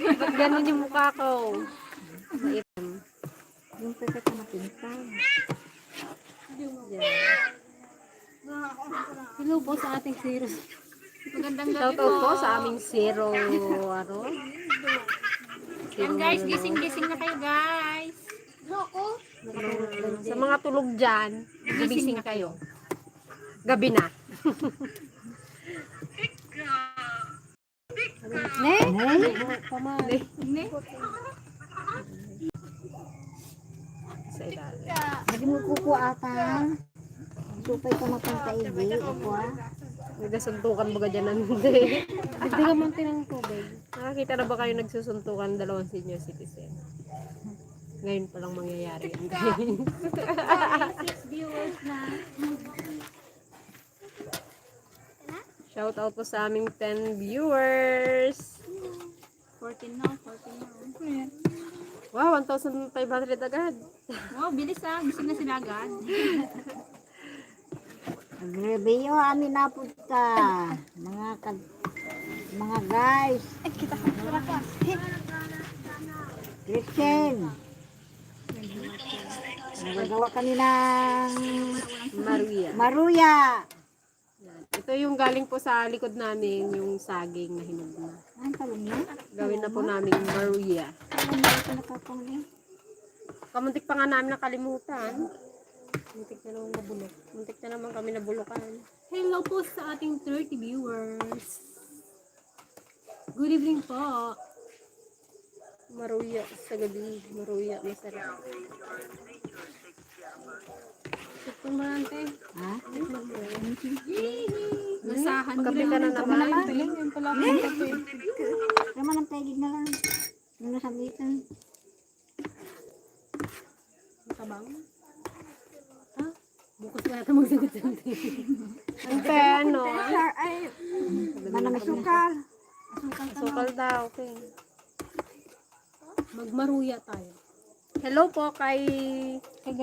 Ba't ganun yung mukha ko? Maitim. Yung perfect na mapintag. Yan. Hello po sa ating zero. Magandang gabi Shout out po sa aming zero, ano? Yan guys, gising-gising na kayo guys. Sa mga tulog dyan, gumising kayo. Gabi na. Ne? Ne? Sa ilalim. Lagi mo kuko ata. Supay ka mapantaigi. Ako Nagkasuntukan ba ka dyan nanday? Hindi ka man tinang tubig. Nakakita na ba kayo nagsusuntukan dalawang senior citizen? Ngayon pa lang mangyayari yan guys. 6 viewers na. Shout out po sa aming 10 viewers. 14 na, 14 na. Wow, 1,500 agad. Wow, bilis ah. Gising na sila agad. Nag-review amin na po ka. Mga guys. Kita ka pala ka. Christian. Nagagawa kami ng Maruya. Yan. Ito yung galing po sa likod namin, yung saging na hinog na. Ang talong yan? Gawin na po namin Maruya. Ano ba ito nakapangli? Kamuntik pa nga namin nakalimutan. Muntik na naman nabulok. Muntik na naman kami nabulukan. Hello po sa ating 30 viewers. Good evening po. Maruya sa gabi. Maruya, masarap. Sipon mo lang, te. Ha? Masahan Kape ka na naman. Yung pala akong kape. Naman ang tegig na lang. Yung nasabitan. Tabang. Ha? Bukas wala ito magsagot sa te. Ang peno. Ay, manamay sukal. Sukal daw. Okay. Magmaruya tayo. Hello po kay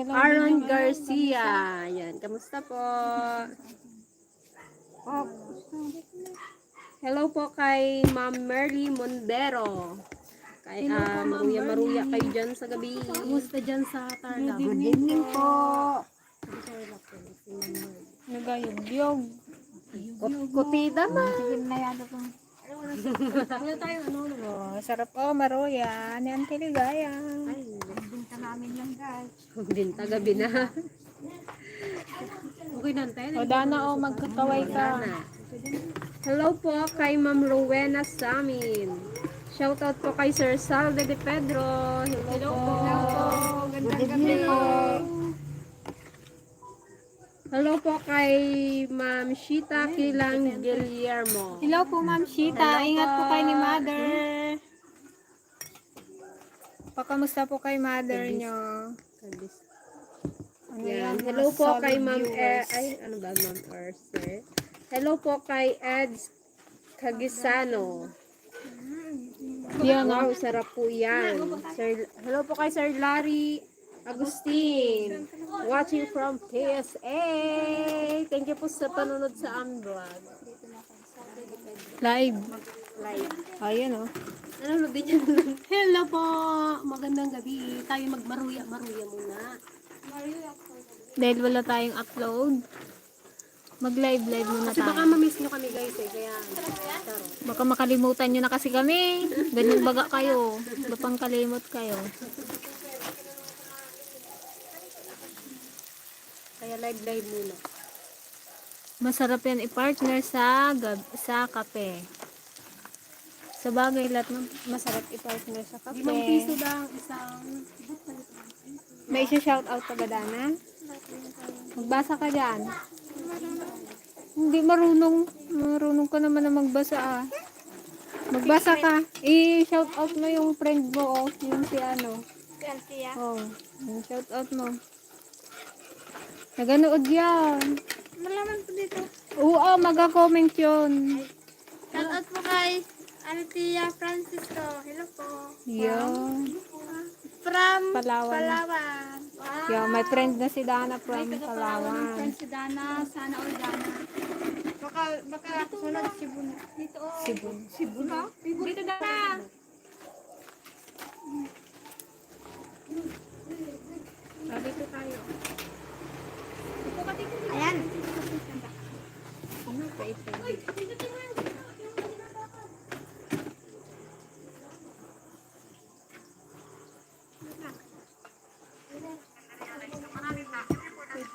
Aaron Garcia. Yan, kamusta po? Oh, Hello po kay Ma'am Merly Mondero. Kay maruya kayo dyan sa gabi. Kumusta dyan sa Tarlac? good evening po. Nagayog-yog. Kutida ma. Sige na yado po. Wala tayong ano. Sarap po, maruya. Ano yung tiligaya? Binta namin yan guys. Binta gabi na. Okay na, te. O dana o magkakaway ka. Hello po kay Ma'am Rowena Samin. Shoutout po kay Sir Salde de Pedro. Hello po. Good evening po. Hello po kay Ma'am Shita Kilang Guillermo. Hello po, Ma'am Shita. Ingat po kayo ni Mother. Pakamusta po kay Mother nyo? Ano Yan. yan? Hello Mga po solid kay Ma'am viewers. ano ba Ma'am or Sir? Hello po kay Eds Kagisano. Yan, Wow, sarap po yan. Hello po kay Sir Larry Agustin. Watching from PSA. Thank you po sa panonood sa aming vlog. live. Live. Ayan o. Nanonood din yan. Hello po. Magandang gabi. Tayo magmaruya muna. Dahil wala tayong upload. Mag-live muna Kasi baka tayo. ma-miss nyo kami guys eh. Kaya, charo. Baka makalimutan nyo na kasi kami. Ganyan baga kayo. Bapang kalimot kayo. Kaya live muna. Masarap yan i-partner sa kape. Sa bagay, lahat ng masarap i-partner sa kape. 5 piso lang isang. May isa-shout out ka ba, Dana? Magbasa ka dyan. Hindi marunong. Marunong ka naman na magbasa ah. Magbasa ka. I-shout out mo yung friend mo oh. Yung si ano. Si Altia. Oh. Shout out mo. Naganood yan. Malaman po dito. Oo, mag-comment yun. Shout out po kay Altia Francisco. Hello po. Yan. From Palawan. Palawan. Wow. Yan, may friend na si Dana from Palawan ng Palawan. friend si Dana. Sana all Dana. Baka sunod Cebu na. Dito oh. Cebu. Cebu na? Dito Dana.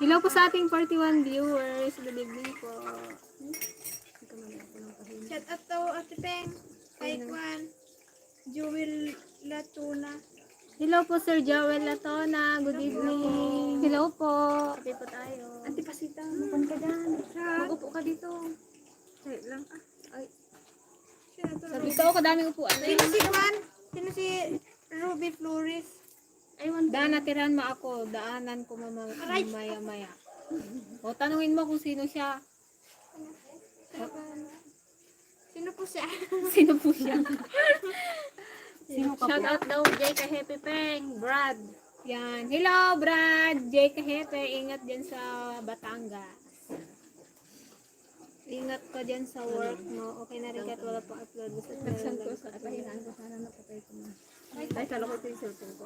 Hello po sa ating 41 viewers. Good evening po. Shout out to Ate Peng. Kay Kwan. Jewel Latuna. Hello po Sir Joel Latona. Good evening. Hello po. Kape po tayo. Ate Pasita, mukun ka dyan. Mag-upo ka dito. Wait lang. Ay. Dito ako kadaming upuan. Sino si Kwan? Sino si Ruby Flores? Daan natiran mo ako. Daanan ko maya-maya. O tanungin mo kung sino siya. Sino po siya? Sino po siya? Shout out daw Jay ka Happy Peng. Brad. Yan. Hello Brad. Jay Kahepe. Ingat dyan sa Batangas. Ingat ka dyan sa work mo. Okay na rin kahit wala pang upload. Nagsan ko sa pahinaan ko. Sana napatay ko na. Ay, kala ko ito yung cellphone ko.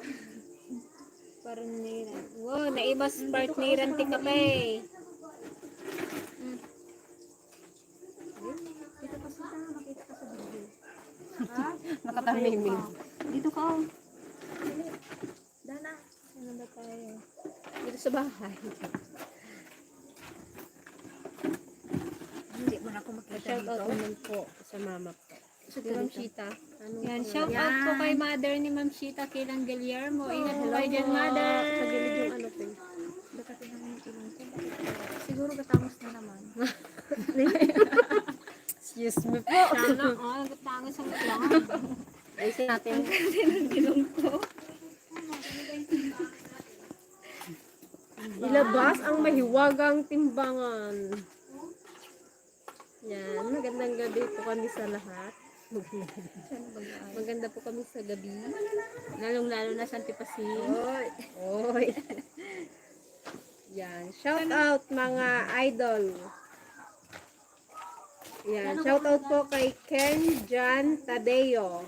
Parang niran. Wow, naibas part niran ti kape. Nakatamimim. Dito ka oh. Dana. Ano ba tayo? Dito sa bahay. Hindi mo na ako makita Shout out dito. naman po sa mama po. Sa Ma'am Shita. Yan, shout out po kay mother ni Ma'am Shita Kilang Guillermo. Ingat po kayo dyan, mother. Sa gilid yung ano po. Dakatin namin yung ilong ko. Siguro katamos na naman. Excuse me po. Sana, oh, nagtangos ang lang. Ayusin natin. Ilabas ang mahiwagang timbangan. Yan, magandang gabi po kami sa lahat. Maganda po kami sa gabi. Lalong-lalo na sa Antipasig. Oy. Oy. Yan, shout out mga idol. Yan, shout out po kay Ken John Tadeo.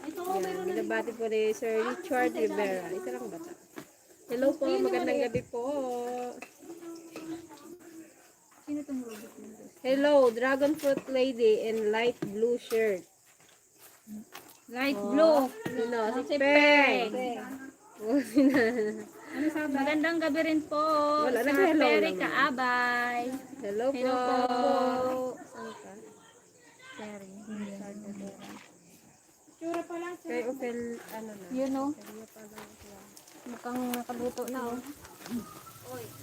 Yan, binabati po ni Sir Richard Rivera. Isa lang bata. Hello po, magandang gabi po. Sino itong robot mo? Hello, Dragon Fruit Lady in light blue shirt. Light blue. Sino? Si Peng. Oh, Magandang gabi rin po Wala, sa nag-hello Perry lang. Kaabay. Hello po. Hello po. Saan ka? Terry. Kay Opel, ano na? Yun o. Kaya pa lang siya. Mukhang nakaluto na o.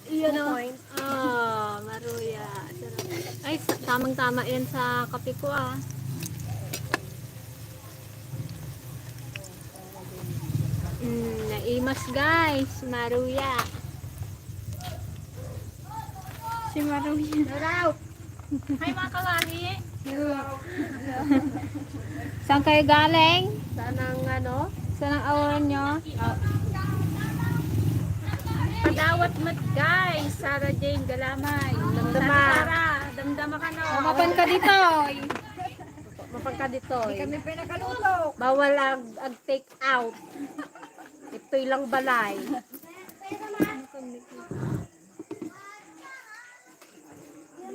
Iyon o. Maruya. Sarap. Ay, tamang-tama yan sa kape ko ah. Naimas guys. Maruya. Si Maruya. Hello. Hi mga kawani. Saan kayo galing? Saan ang ano? Saan ang awan nyo? Padawat mat guys, Sarah Jane Galamay. Damdama. Damdama ka no. Mapan ka dito. Mapagka dito. Kami pinakaluto. Bawal ang take out. Ito'y lang balay.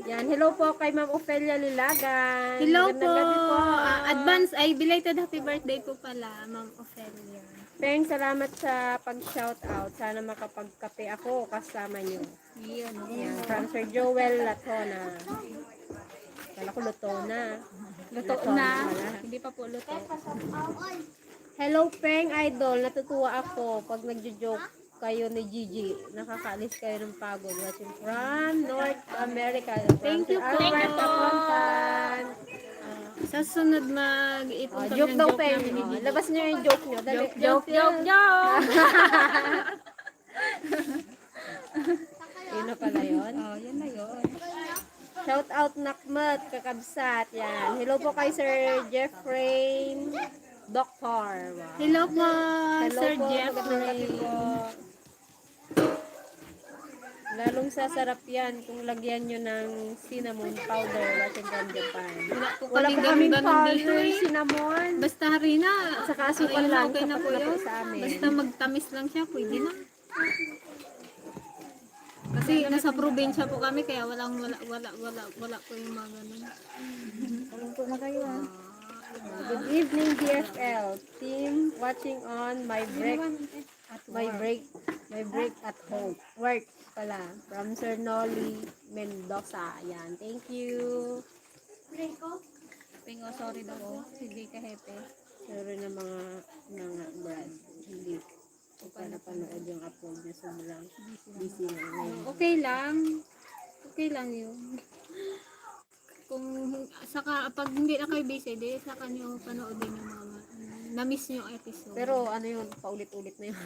Yan, hello po kay Ma'am Ofelia Lilagan. Hello po. Magandang gabi po. Advance ay belated happy birthday po pala, Ma'am Ophelia. Peng, salamat sa pag-shoutout. Sana makapagkape ako kasama nyo. Yun. Yan, from Sir Joel Latona. Kala ko Lutona. Luto na. Hindi pa po luto. Hello, Peng Idol. Natutuwa ako pag nagjo-joke kayo ni Gigi. Nakakaalis kayo ng pagod. Watching from North America. Thank you po. Albert Kaplantan. Sa sunod mag-ipon kami Joke ng daw, joke Peng. namin ni Oh, Gigi. labas nyo yung joke nyo. Dali. Joke. Yun na pala yun. Oh, yan na yun. Shout out Nakmat, kakabsat. Yan. Hello po kay Sir Jeffrey Doctor. Wow. Hello po, Hello Sir po, magandang gabi Jeffrey. po. Lalong sasarap yan kung lagyan nyo ng cinnamon powder natin from Japan. Wala po kaming powder, cinnamon. Basta harina. Saka asukal lang, Okay na sapat po na po yun. sa amin. Basta magtamis lang siya, pwede na. Kasi nasa probinsya po kami kaya wala po yung mga ganun. Luto na kayo ha. Good evening, DFL team watching on my break at home. Work. pala. From Sir Nolly Mendoza. Yan. Thank you. Pingo, sorry daw. Hindi ka happy. Sorry na mga Brad. Hindi ko pa napanood yung upload niya. Sobrang busy na ngayon. Okay lang. Okay lang yun. Kung saka pag hindi na kayo busy, di saka nyo panoodin yung mga na-miss nyo yung episode. Pero ano yun, paulit-ulit na yun.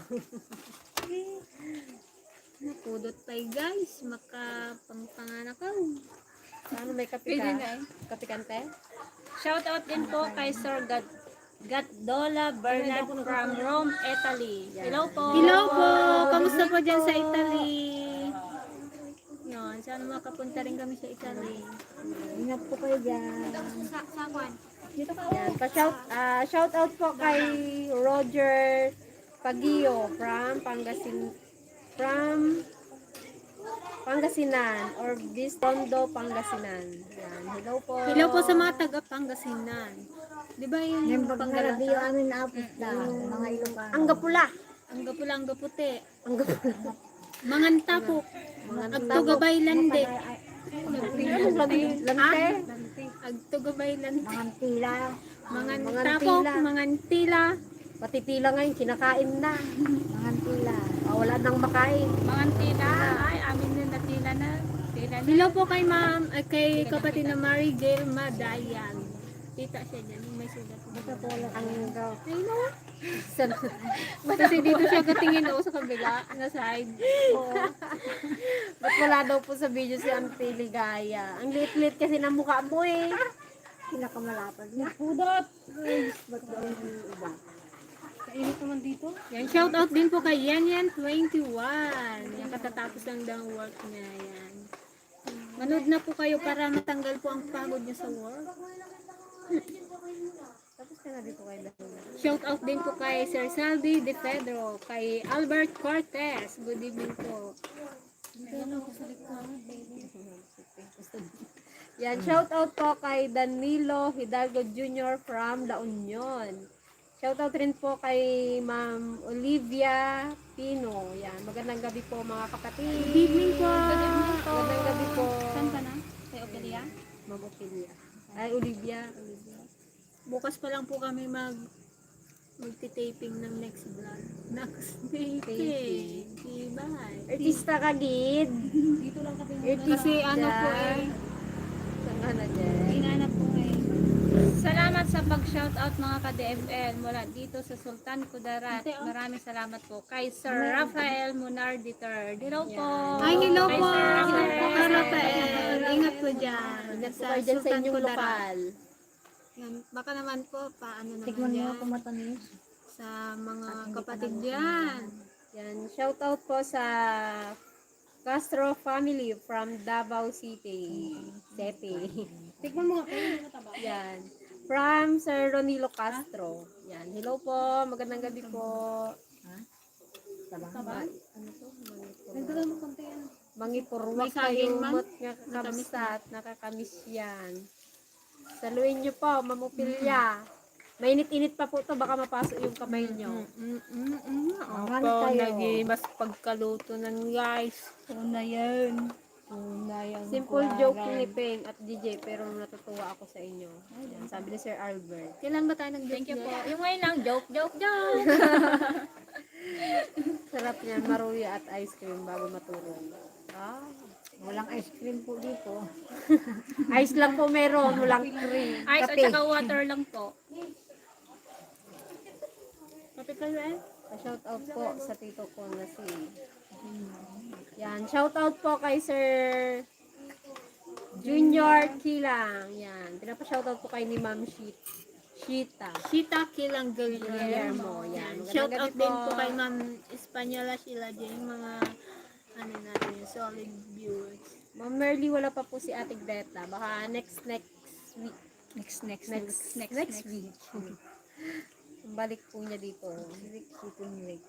Nakudot tayo guys, makapangpanganakaw. Ano may kape Pwede ka? na eh. Kape kante? Shoutout din po kay Sir Gatdola Bernard from Rome, Italy. Hello po. Hello po! Kamusta po dyan sa Italy? Yun, sana makapunta rin kami sa Italy. Ingat po kayo dyan. Yan. Shout out po kay Roger Pagio from Pangasinan or Bistondo, Pangasinan. Yan. Hello po. Hello po sa mga taga Pangasinan. Di ba yung Pangalata? amin naapos na. Mga Ilocano. Ang gapula. Ang gapula, ang gaputi. Ang gapula. Manganta po. Agtugabay lande. Lante. Agtugabay lande. Mangantila. Manganta po. Mangantila. Pati tila ngayon, kinakain na. Mangantila. Wala nang makain. Mga tila. Ay, amin din na tila na. Tila na. Hello po kay ma'am, kay kapatid na Mary Gail Madayan. Kita siya dyan, yung may sulat. Ang Kasi dito siya katingin sa kabila, na side. Oo. Ba't wala daw po sa video si Auntie Ligaya? Ang liit-liit kasi ng mukha mo eh. Pinakamalapad. Pudot. Ba't daw yung iba? Kainit naman dito. Yan, shout out din po kay Yan21. Yan, katatapos lang daw ang work niya. Yan. Manood na po kayo para matanggal po ang pagod niya sa work. Tapos ka na dito kay Dahula. Shout out din po kay Sir Salvi De Pedro, kay Albert Cortez. Good evening po. Yan, shout out po kay Danilo Hidalgo Jr. from La Union. Shout out rin po kay Ma'am Olivia Pino. Yan, magandang gabi po mga kapatid. Good evening po. Magandang gabi po. Saan ka na? Kay Opelia? Ma'am Opilia. Ay, Olivia. Bukas pa lang po kami magti-taping ng next vlog. Next taping. Bye. Artista ka, Gid. Dito lang kami. Kasi ano po eh, Saan ka na dyan? Inanap ko eh. Salamat sa pag-shoutout mga ka-DFL mula dito sa Sultan Kudarat. Maraming salamat po kay Sir Rafael Munar III. Hello po. ay hello Kay po. Sir Rafael. Kay Rafael. Ingat po dyan. Ingat po kayo dyan sa inyong Kudarat. lokal. Yan, baka naman po, paano naman Tikman mo yan kung matamis. sa mga kapatid dyan. Yan, shout out po sa Castro family from Davao City. Sepe. Tikman mo nga po yung mataba. Yan. From Sir Ronilo Castro. Yan. Hello po. Magandang gabi po. Tabang? Ano to? Mangipur. Nagdala mo konti yan. Mangipurwak May saging kayo man? mo't nga kakamsa at nakakamiss yan. Saluhin nyo po, mamupilya. Mainit-init pa po to, baka mapasok yung kamay nyo. Mangan Opo, tayo. mas pagkaluto ng guys. Una yan. Simple joke ni Peng at DJ, pero natutuwa ako sa inyo. Yan, sabi ni Sir Albert. Kailan ba tayo nag Thank you po. Yung ngayon lang, joke. Sarap niyan, maruya at ice cream bago matulog. Ah, Walang ice cream po dito. ice lang po meron, walang cream. Ice at Kape. saka water lang po. Kapit kayo eh. Shout out po sa tito ko na si... Yan, shout out po kay Sir Junior Kilang. Yan, pinapa-shout out po kay ni Ma'am Shita. Shita Kilang Guillermo. Guillermo. Yan, Shout magandang out gabi din po. po kay Ma'am Espanyola Sheila J. Yung mga ano natin, solid viewers. Ma'am Merly, wala pa po si Ate Beta. Baka next week. Next week. Balik po niya dito. Week.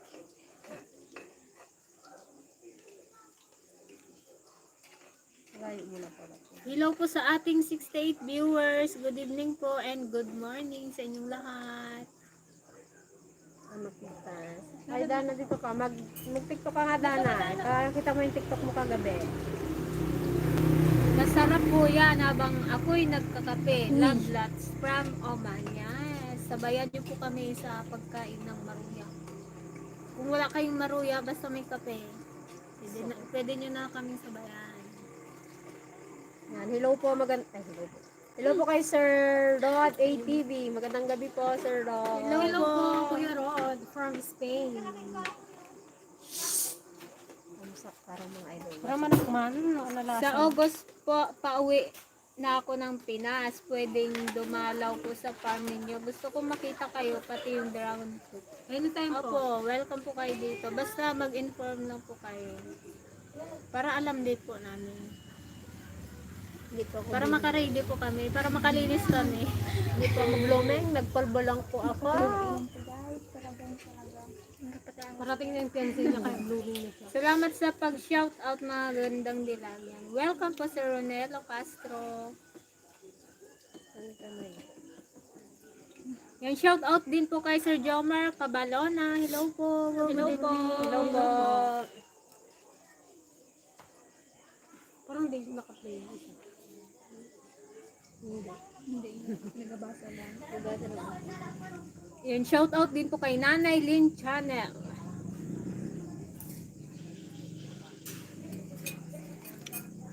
Layo muna po. Hello po sa ating 68 viewers. Good evening po and good morning sa inyong lahat. Ano kita? Hi Dana, dito ka. Mag-tiktok ka nga, Dana. Kita mo yung tiktok mo kagabi. Masarap po yan habang ako'y nagkakape. Love lots from Oman. Yes. Sabayan niyo po kami sa pagkain ng maruya. Kung wala kayong maruya, basta may kape. Pwede nyo na kaming sabayan. Yan, hello po, hello po. Hello po kay Sir Rod ATV. Magandang gabi po, Sir Rod. Hello po, Kuya Rod from Spain. Parang mga idol. Para manakman, nalasa. Sa August po, pauwi na ako ng Pinas. Pwedeng dumalaw po sa farm ninyo. Gusto ko makita kayo, pati yung dragon fruit. Anytime po. Opo, welcome po kayo dito. Basta mag-inform lang po kayo. Para alam din po namin. Para makaready po kami. Para makalinis kami. Hindi po mag-blooming. Nagpalbo lang po ako. Parating na yung pencil niya kaya blooming na siya. Salamat sa pag-shoutout mga gandang dilag yan. Welcome po Sir Ronelo Castro. Yan, shoutout din po kay Sir Jomar Cabalona. Hello po. Hello po. Hello po. Parang hindi naka-play. Hindi. Nagabasa lang. Yan, shoutout din po kay Nanay Lynn Channel.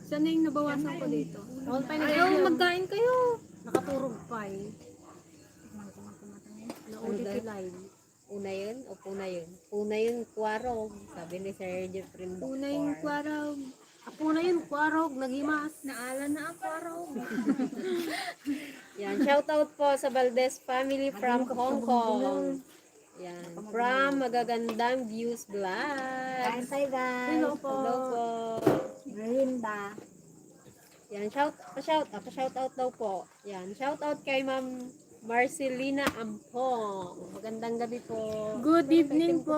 Saan na yung nabawasan ko dito? All time Ayaw, magkain kayo. nakaturog pa eh. Naulit yung line. Una yun o puna yun? Puna yun, kwarog. Sabi ni Sir Jeffrey. Una yung kwarog. Apo na yun, kwarog, nagimas. Naala na ang kwarog. Yan, shoutout po sa Valdez family from Hong Kong. Yan, from Magagandang Views Vlog. Hi guys. Hello po. Hello po. Merinda. Yan, pa-shoutout daw po. Yan, shoutout kay Ma'am Marcelina Ampong. Magandang gabi po. Good evening po.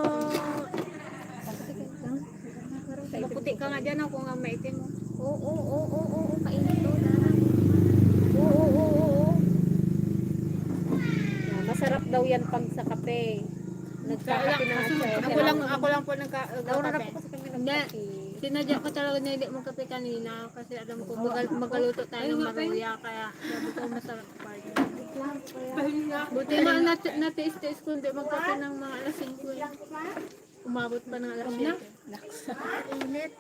Maputi ka nga dyan ako nga maitim mo. Oo, kainit to. Oo. Yan, masarap daw yan pag sa kape. Nagkakape na nga siya. Ako lang po Nauna na po nagkakape. kasi kami Hindi. nagkape. Sinadya ko talaga na hindi magkape kanina kasi alam ko magaluto tayo ng maruya kaya sabi ko masarap pa rin. Buti nga natiis-tiis ko hindi magkape ng mga alas 5 eh. Umabot pa ng alas 7. Init.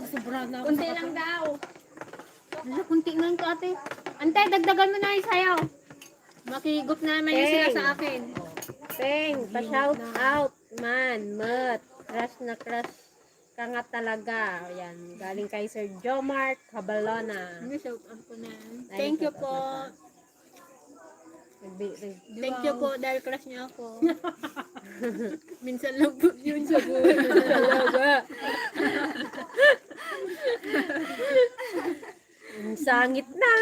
Sobra na ako. Kunti lang daw. Kunti lang ko ate. Ante, dagdagan mo na yung sayaw. Makigup naman yung sila sa akin. Peng, pa-shout out man, mat. Crush na crush ka nga talaga. Yan, galing kay Sir Jomar Cabalona. Ano, shout out ko na. Thank you po. Thank you po dahil crush niyo ako. Minsan lang po yun sa buhay ko talaga. Ang sangit na.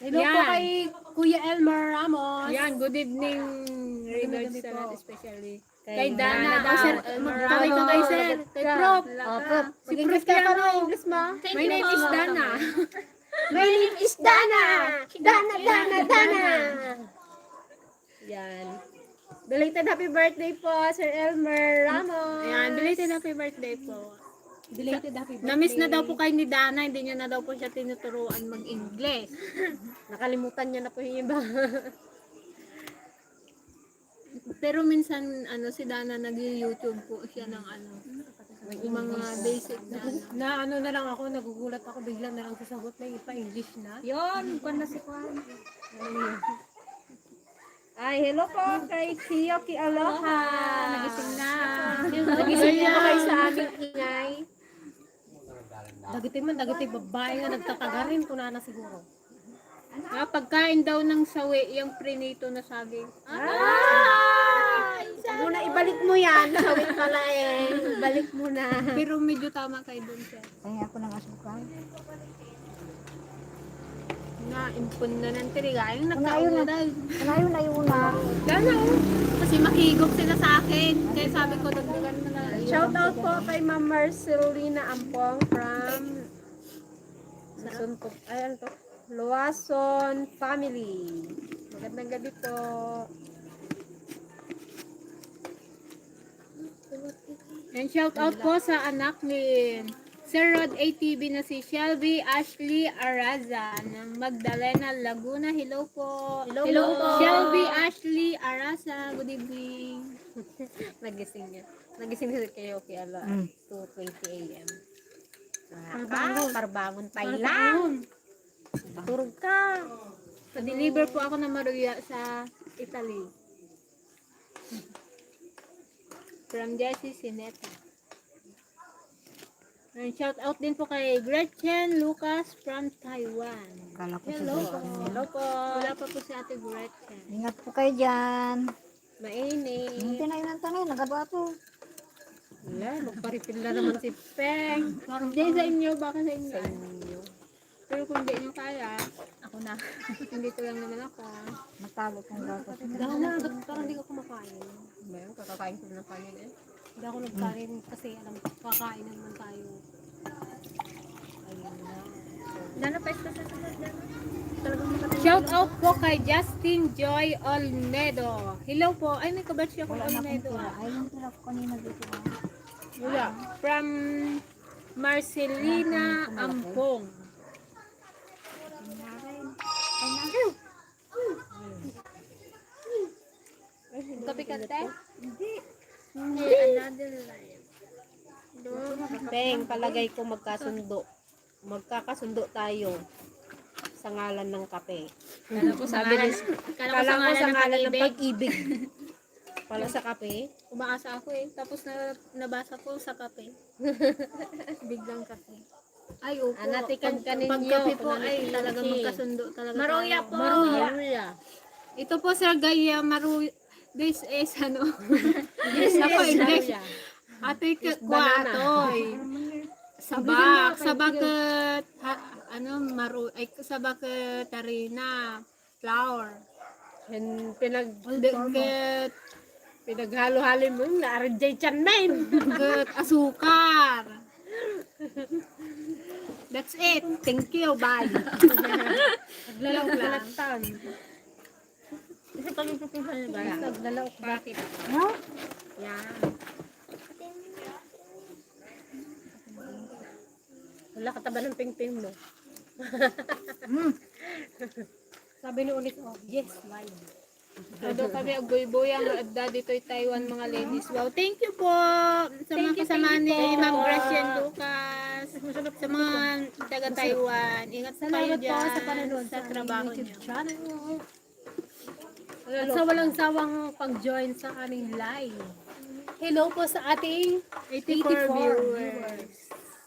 Hello po Yan. kay Kuya Elmer Ramos. Yan, good evening. Regards gabi sa po. lahat, especially. Kay Kay Dana Dana daw. Sir Kaway ka kay Sir. Kay Prof. Prof. Si Prof yan. English mo? My name is Dana. My name is Dana. Dana. Yan. Belated happy birthday po, Sir Elmer Ramos. Ayan, belated happy birthday po. Belated happy birthday. Namiss na daw po kayo ni Dana, hindi niya na daw po siya tinuturuan mag-English. Nakalimutan niya na po yung iba. Pero minsan si Dana nag-YouTube po siya ng yung mga basic na Na ano na lang ako, nagugulat ako, bigla na lang sasagot na ipa-English na. Yun, kung na si Juan. Ay, hello po kay Kiyoki Aloha. Nagising na. Nagising niyo ba kayo sa aming ingay? Dagiti babae nga nagtatagarin ko na siguro. Pagkain daw ng sawi, yung prinito na saging. Muna ibalik mo yan. Sawit pala eh. Ibalik mo na. Pero medyo tama kayo dun siya. Kaya ako ng asukal. Na-impun na ng tirigayang nagkaulan. Layo na. Gana kasi makigop sila sa akin. Kaya sabi ko, dagdagan mo na. Shout out po kay Ma'am Marcelina Ampong from Luason Family. Magandang gabi po. And shout out po sa anak ni Sir Rod ATV na si Shelby Ashley Araza ng Magdalena, Laguna. Hello po. Hello po. Shelby Ashley Araza. Good evening. Nagising niya. Nagising si kayo kay ala 2:20 a.m. Parbangon pa lang. Turog ka. Pa-deliver po ako ng Maruya sa Italy. From Jessie Sineta. And shout out din po kay Gretchen Lucas from Taiwan. Kala ko Hello si po. Hello po. Wala pa po si Ate Gretchen. Ingat po kayo dyan. Mainit. Yung tinay ng tanay, nagabato. Wala, magpa-refill na naman si Peng. Hindi sa inyo, baka sa inyo. Sa inyo. Pero kung hindi nyo kaya, ako na. Hindi ko lang naman ako. Matalo kong gatas. Dahil na, parang hindi ko kumakain. Bayan, kakakain ko ng kanin eh. Hindi ako nagkain kasi alam, kakain naman tayo. Ayun na. Dana pa sa sunod na. Shout out po kay Justin Joy Olmedo. Hello po. Ay, may kabatch ako Wala na akong Olmedo. tira. Ay, yung tira ko kanina dito. Wala. From Marcelina Ampong. Kape ka, te? Hindi, another line. Peng, palagay ko magkasundo. Magkakasundo tayo sa ngalan ng kape. Kala ko sa ngalan, kala ko sa Kala ko sa ngalan ng pag-ibig. pag-ibig. Pala sa kape. Umaasa ako eh. Tapos nabasa ko sa kape. Biglang kape. Ay, opo. Anatikan ka ninyo. Pagkape po Kung ay anatikan talaga si- magkasundo talaga Maruya tayo. po. Maruya. Ito po Sir Gaya Maruya. This is ano? This ako English. Maruya. Ate banana. kwatoy. Sabaket ano sabaket tarina flour. And Dagket pinaghalo-halo mo na RJ Chanmain. asukar. That's it. Thank you. Bye. Naglalaw lang. Kasi pag ipupinsan niyo ba? Naglalaw ka. Bakit? No? Yan. Wala kataba ng ping-ping mo. Sabi ni ulit, oh, yes, live. Ado kami og boy-boyang adda dito'y Taiwan mga ladies. Wow, thank you po sa mga kasama ni Ma'am Gracian Lucas. Sa mga taga Taiwan. Ingat po kayo Salamat po dyan sa panonood sa trabaho niyo. channel. At sa walang sawang pag-join sa aming live. Hello po sa ating 84 viewers.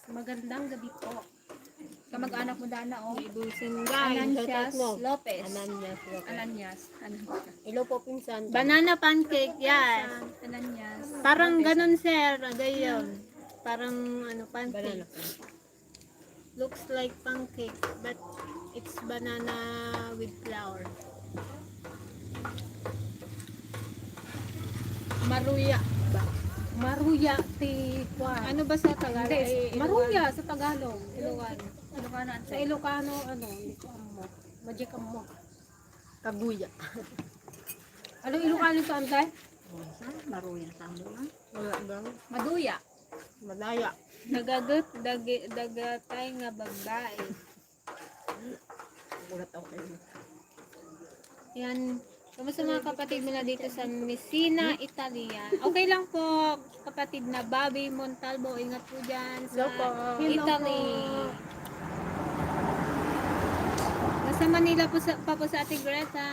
Magandang gabi po. Kamag-anak mo Dana oh. Ibusing guys. Ananias Lopez. Ananias. Ananias. Hello po, pinsan. Banana pancake, yes. Ananias. Parang ganun sir, gayon. Parang ano pancake. Banana. Looks like pancake, but it's banana with flour. Maruya ba? Maruya ti Juan. Ano ba sa Tagalog? Hindi, Ay, Maruya sa Tagalog. Ilocano. Ilocano ang Sa Ilocano, ano, hindi ko amo. Magic amo. Kabuya. Anong Ilocano sa antay? Maruya sa lang. Wala daw. Maduya. Madaya. Nagagot, dagatay nga babae. Ulat ako kayo. Yan. Kamusta mga kapatid mo na dito sa Messina, Italia? Okay lang po, kapatid na Bobby Montalvo. Ingat po dyan sa Hello po. Italy. Nasa Manila po pa po sa Ate Greta.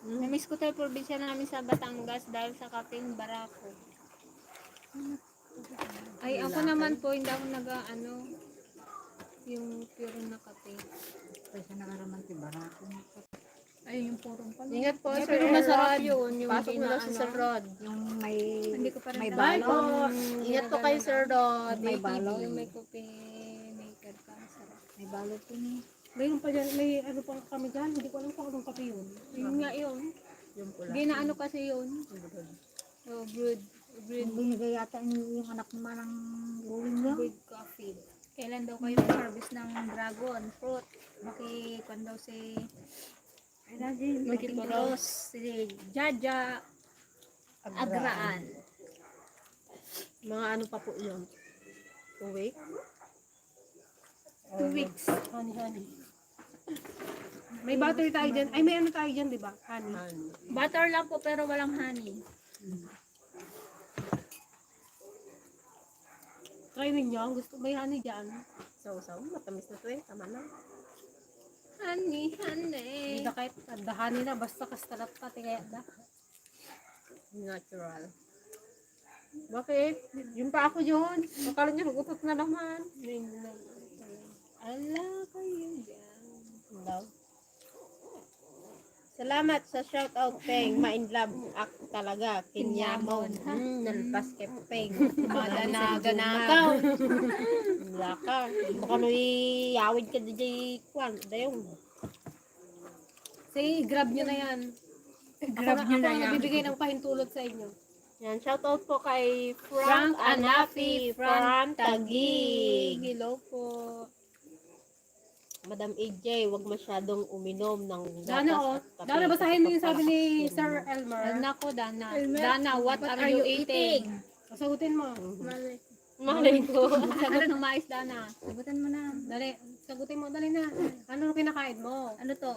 Namiss ko tayo probinsya namin sa Batangas dahil sa kaping Barako. Ay, ako naman po, hindi ako yung pure na kape. Kasi nakaraman si Barako. Ay, yung purong pala. Ingat po, Sir Pero masarap Rod. yun. Yung Pasok mo lang si ginaano. Sir Rod. Yung may, Hindi ko pa rin may alam. Bye po. balon. Ingat po kayo, Sir Rod. May balon. Yung may coffee maker ka. Sarap. May balot yun eh. Mayroon pa dyan, may ano pang kami dyan. Hindi ko alam kung anong kape yun. Yun nga yun. Yung pula. Ginaano kasi yun. Oh, brewed Yung binigay yata yung anak mo ng gawin yun. brewed coffee. Kailan daw kayo mag-harvest ng dragon fruit? Makikwan daw si Makipuros. si Jaja. Agraan. Mga ano pa po yun? 2 weeks? 2 weeks. Honey. May butter tayo dyan. Ay, may ano tayo dyan, di ba? Honey. Butter lang po pero walang honey. Try ninyo. Gusto may honey dyan. So, matamis na to eh. Tama na. Honey. Hindi na kahit the honey na. Basta kastalat pa. Kaya da. Natural. Bakit? Yung pa ako yun. Akala nyo, nagutot na naman. Ala kayo dyan. Daw. Salamat sa shoutout, Peng. Ma-in-love ako talaga. Kinyamon. Nalpas kay Peng. Madanaganakaw. Wala ka. Baka nung iyawid ka DJ Kwan. Dayong. Sige, grab nyo na yan. Grab nyo na Ako yan. nagbibigay ng pahintulot sa inyo. Yan, shoutout po kay Frank Anafi from Taguig. Hello po. Madam AJ, wag masyadong uminom ng Dana, oh. Dana, basahin mo yung sabi ni Sir Ay, Elmer. nako, Dana. Dana, what are you eating? Sagutin mo. Malay ko. Sagot ng mais, Dana. Sagutan mo na. Dali. Sagutin mo, dali na. Ano kinakain mo? Ano to?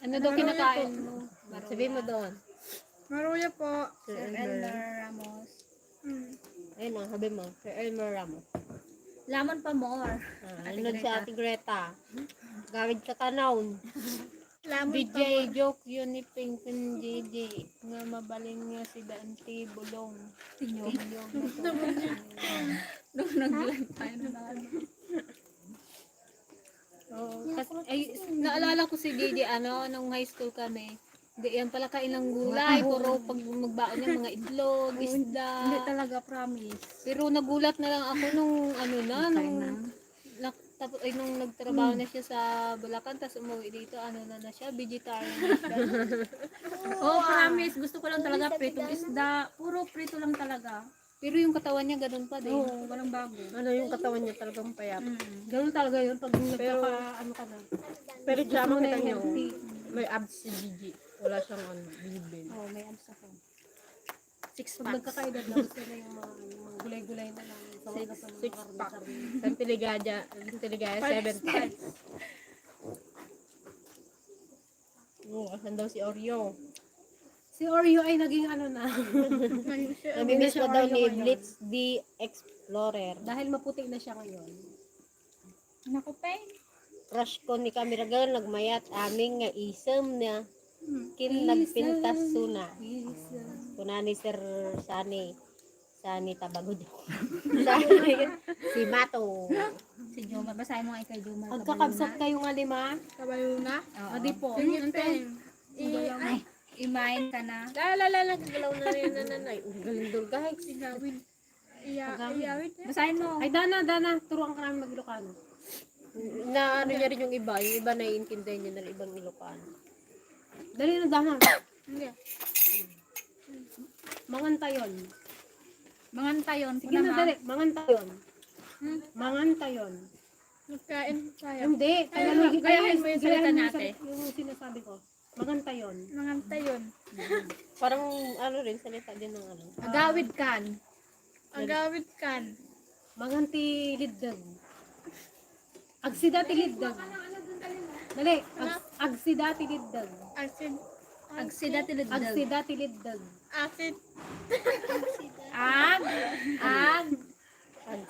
Ano daw kinakain mo? Sabihin mo doon. Maruya po. Sir Elmer Ramos. Ayun na, sabi mo. Sir Elmer Ramos. Lamon pa more. Ano si Ate Greta? Gawid ka kanaon. DJ joke yun ni Pinkpin JJ. Nga mabaling nga si Dante Bulong. Tinyog. Nung nag-live tayo na kasi, ay, naalala ko si JJ, nung high school kami. Hindi yan pala kain ng gulay. Puro pag magbaon yung mga itlog, isda. Hindi talaga, promise. Pero nagulat na lang ako nung nung nagtrabaho na siya sa Bulacan, tapos umuwi dito, na siya, vegetarian na siya. Oh, promise. Gusto ko lang talaga pritong isda. Puro prito lang talaga. Pero yung katawan niya ganun pa din. Oo, walang bago. Ano yung katawan niya talagang payat. Ganun talaga yun pag nagkaka, ano ka na. Pero diyan mo na kita yung niyo, healthy. may abs si Gigi. Wala siyang bibig. Oo, may abs ako. Six Pag nagkakaedad lang gusto na yung mga gulay-gulay na lang. Six pack. Santiligaya 7 packs. Oo, asan daw si Oreo? Si Oreo ay naging ano na. Namimiss ko daw ni Oreo ngayon. Blitz the Explorer. Dahil maputi na siya ngayon. Naku, Peng. Crush ko ni Camera Girl, nagmayat aming nga isem na kin nagpintas suna. Kuna ni Sir Sani Tabagod. Si Mato. Si Jomar, basahin mo nga kay Jomar. Pagkakabsat kayo nga lima, Kabayo na. adi po. Sige, Peng. Imain ka na. Lala, galaw na rin nanay. Galing dul guys. Igawid. Iyawid. Basahin mo. Ay, Dana, turuan ka namin mag-Ilocano. Na ano niya rin yung iba naiintindihan niya na ibang Ilocano. Dali na, Dana. Hindi. Mangantayon. Mangantayon. Sige na, dali. Mangantayon. Mangantayon. Magkain tayo. Hindi. Tagalogin gayahin mo yung salita natin. Yung sinasabi ko. Mangantayon. Mangantayon. Parang ano rin, salita din ng ano. Agawid kan. Agawid kan. Manganti liddag. Agsidati liddag. Dali. Agsidati liddag. Acid. Agsida tiliddag. Agsidati liddag. Acid.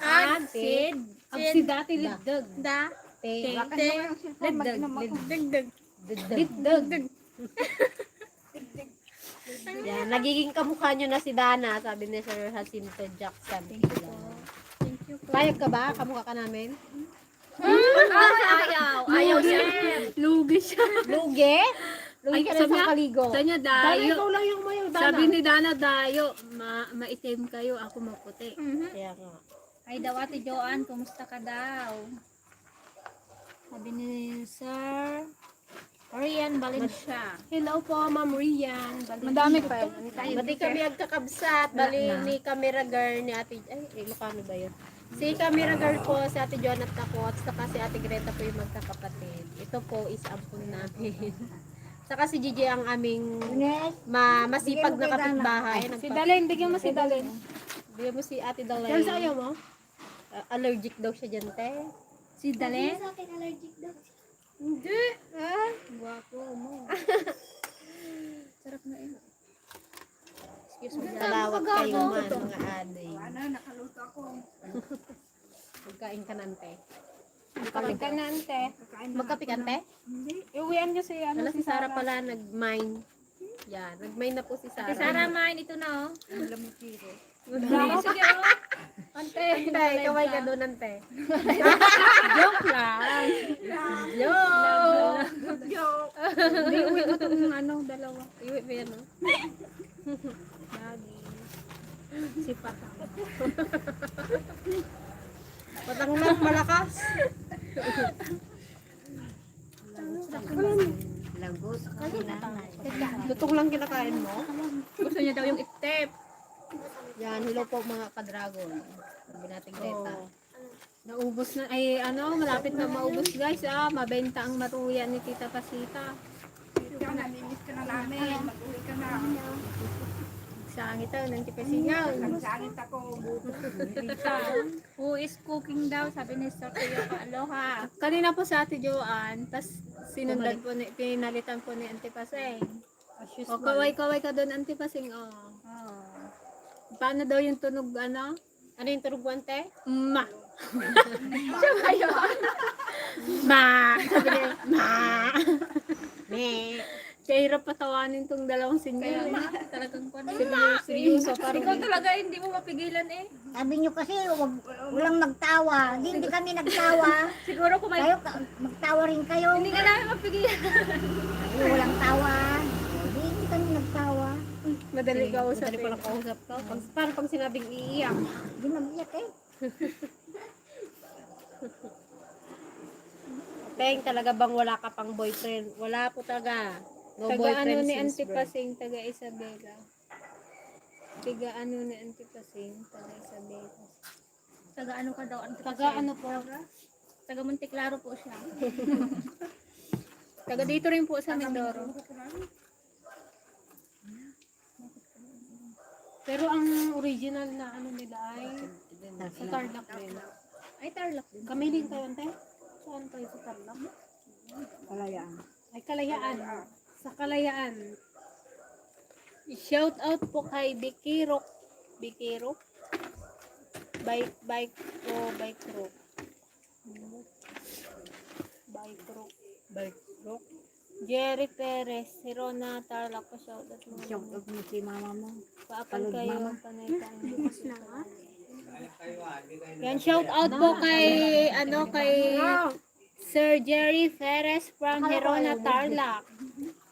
Agsid. Agsidati liddag. Da. Te. Liddag. Dagdag. Liddag. Yan, nagiging kamukha nyo na si Dana, sabi ni Sir Jacinto Jackson. Thank you po. Payag ka ba? Kamukha ka namin? Ayaw siya. Lugi siya. Lugi? Lugi ka na sabi sa niya- kaligo. Sabi niya, Dana, dayo. ikaw lang yung mayo, Dana. Sabi ni Dana, dayo. Maitim kayo, ako maputi. Kaya nga. Ay daw, Ate Joanne, kumusta ka daw? Sabi ni Sir Orian Valencia. Hello po, Ma'am Rian. Madami pa. Bati kami agkakabsat. Bali ni Camera Girl ni Ate... Ay, Ilocano ba yun? Si Camera Girl po, si Ate Joan at ako, at saka si Ate Greta po yung magkakapatid. Ito po is ampun namin. Saka si Gigi ang aming Ines, masipag na kapitbahay. Si Dalen, bigyan mo si Dalen. Bigyan mo si Ate Dalay. Dalen sa ayaw mo? Allergic daw siya dyan, te. Si Dalen? Sa akin allergic daw. Hindi. Ah. Guwapo mo. Sarap na eh. Excuse me, salawat kayo man, mga aday. Ano, nakaluto ako. Magkain ka nante. Kapag ka na, ante. Magkapikante? Iuwian niyo si, Ano, si Sarah pala nag-mine. Yan, nag-mine na po si Sarah. Sarah, man, ito na, oh. Sige, Ante, kaway ka doon, ante. Joke lang. Joke. Hindi, uwi mo itong ano, dalawa. Iwi ba yan, no? Lagi. Si Patang. Patang lang, malakas. lagot. Lutong lang kinakain mo. Gusto niya daw yung iktep. Yan, hello po mga ka-dragon. Sabi nating teta. Naubos na, ay ano, malapit na maubos guys, mabenta ang matuya ni Tita Pasita. Ikaw, namimiss ka na namin. Mag-uwi ka na. Sangit daw, nantipasingaw. Sangit ako. Who is cooking daw? Sabi ni Sir Kuya Aloha. Kanina po sa Ate Joanne, tas sinundan po ni, pinalitan po ni Auntie Paseng. O kaway-kaway ka doon Auntie Paseng, Paano daw yung tunog, ano? Ano yung turog guante? Ma. Siya ba yun? Ma. Sabi niya, ma. Me. Kaya hirap patawanin tong dalawang single. Talagang Seryoso, parang ikaw talaga hindi mo mapigilan eh. Sabi nyo kasi, walang magtawa. Hindi kami nagtawa. Siguro kung may Kayo, magtawa rin kayo. hindi ka namin mapigilan. Sabi, walang tawa. Hindi kami nagtawa. madali ka usap. Madali ko lang kausap ka. Parang pag sinabing iiyak. Hindi nag-iyak eh. Teng, talaga bang wala ka pang boyfriend? Wala po talaga. No Taga boyfriend ano ni since Auntie birth. Pasing, taga Isabela. Taga ano ni Auntie Pasing, taga Isabela. Taga ano ka daw? Taga ano po? Taga Monteklaro po siya. Taga dito rin po sa Mindoro. Pero ang original na ano nila ay sa Tarlac din. Ay, Tarlac din. Kami din kayo, Ante? Saan kayo sa Tarlac? Kalayaan. Ay, Kalayaan. Sa Kalayaan. Shout out po kay Bikirok. Bikirok? Bike rock. Bike rock. Bike rock. Jerry Perez, si Rona Tarlac po shout out mo. Shout out mo si mama mo. Paapal Palod, kayo, mama. panay tayo. Yan, shout out po kay, kay Sir Jerry Perez from Herona Tarlac.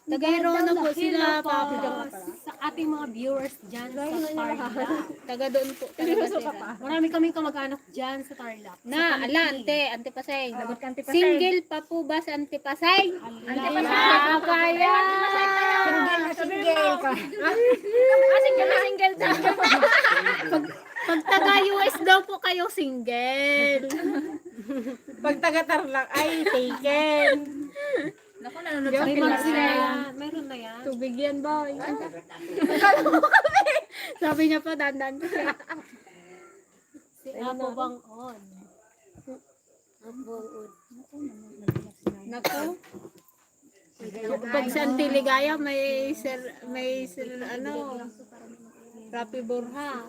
Taga Herona po sila, Papa. Sa ating mga viewers dyan sa Tarlac. Taga doon po talaga sila. Marami kaming kamag-anak dyan sa Tarlac. Na, Ante Paseng. Single pa po ba sa Ante Paseng? Ante Paseng. Kaya. Single ka. Single daw. Pag taga US daw po kayo single. Pag taga-Tarlac ay taken. Naku, nanonood sa May mga sila Pilar. yan. Mayroon na yan. Tubig yan ba? Sabi niya pa, dandan ko siya. Si Apo Bang On. Naku. Pag sa Antiligaya, may Rapi Borja.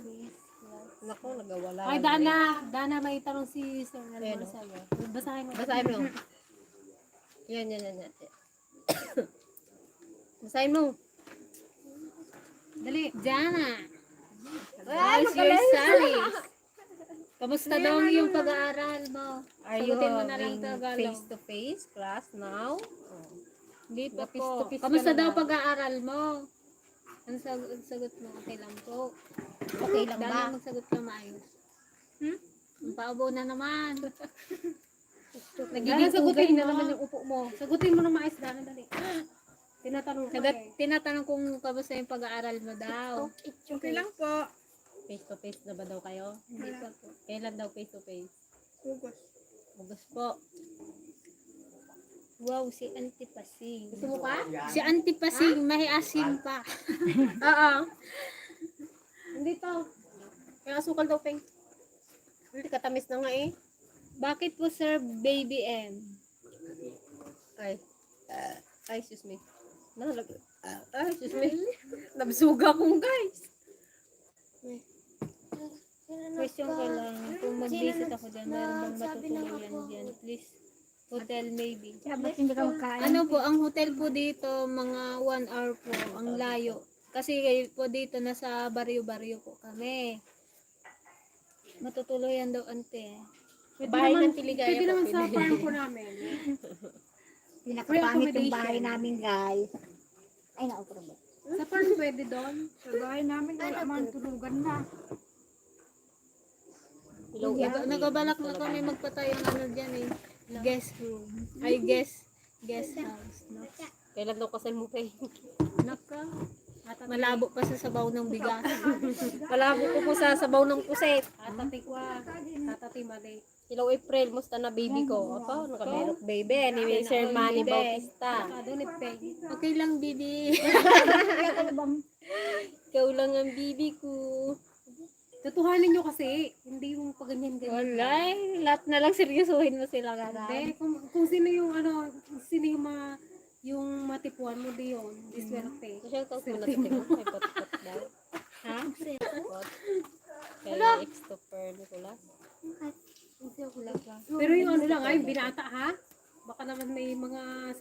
Naku, nagawala. Ay, Dana, may tanong si Sir Ayan, Nelson sa'yo. Basahin mo. Basahin mo. Yan. Basahin mo. Dali. Dana. How's your studies? Kamusta daw yung pag-aaral mo? Are you Sagutin mo na lang having Tagalog. face-to-face class now? Hindi pa Face po. to face Kamusta ka na daw ba? pag-aaral mo? Ang sagot mo, okay lang po. Okay lang ba? Dana, magsagot ka maayos. Ang paubo na naman. Nagiging sagutin na naman yung upo mo. Sagutin mo na maayos, Dana, dali. Tinatanong ko Tinatanong kung kamusta yung pag-aaral mo daw. Okay lang po. Face-to-face na ba daw kayo? Hindi pa po. Kailan daw face-to-face? Ugos. August po. Wow, si Auntie Pasing. Gusto mo pa? Si Auntie Pasing, may asim pa. Oo. Hindi to. Yung asukal daw, Peng. Hindi katamis na nga eh. Bakit po, Sir Baby M? Ay. Ay, excuse me. Excuse me. Nabsuga akong guys. Question ko lang, kung mag-visit ako dyan, meron bang matutuluyan dyan? Please, hotel maybe. Ba't hindi ka magkain? Ano po, ang hotel po dito, mga 1 hour po, ang layo. Kasi po dito, nasa baryo-baryo po kami. Matutuluyan daw, ante. Bahay ng Tiligaya Pwede po, naman sa pwede. farm po namin. Pinakapangit yung bahay namin, guys. Ay, naupro ba? Sa farm pwede doon. Sa bahay namin, wala man tulugan na. Nagabalak na kami magpatayo ng ano dyan eh. Guest room. Ay, guest house. No? Kailan daw kasi mo, Peng? Naka. Malabo pa sa sabaw ng bigas. Malabo ko po sa sabaw ng puset. Atatikwa. Tatatimali. Hello April, musta na baby ko? Ako, nakamerok baby. Ni Sir Manny Bautista. Doon Peng. Okay lang, bibi. Ikaw lang ang bibi ko. Tutuhanin nyo kasi. Hindi yung paganyan-ganyan. Walay, lahat na lang seryosohin mo sila Hindi, garay. kung sino yung ano, sino yung matipuan mo di yun. Diswerte. Siya ito ko na tingin. May pot-pot daw. Ha? Pot. Kay ex-topper Nicolas. Pero yung ano lang ay binata ha. Baka naman may mga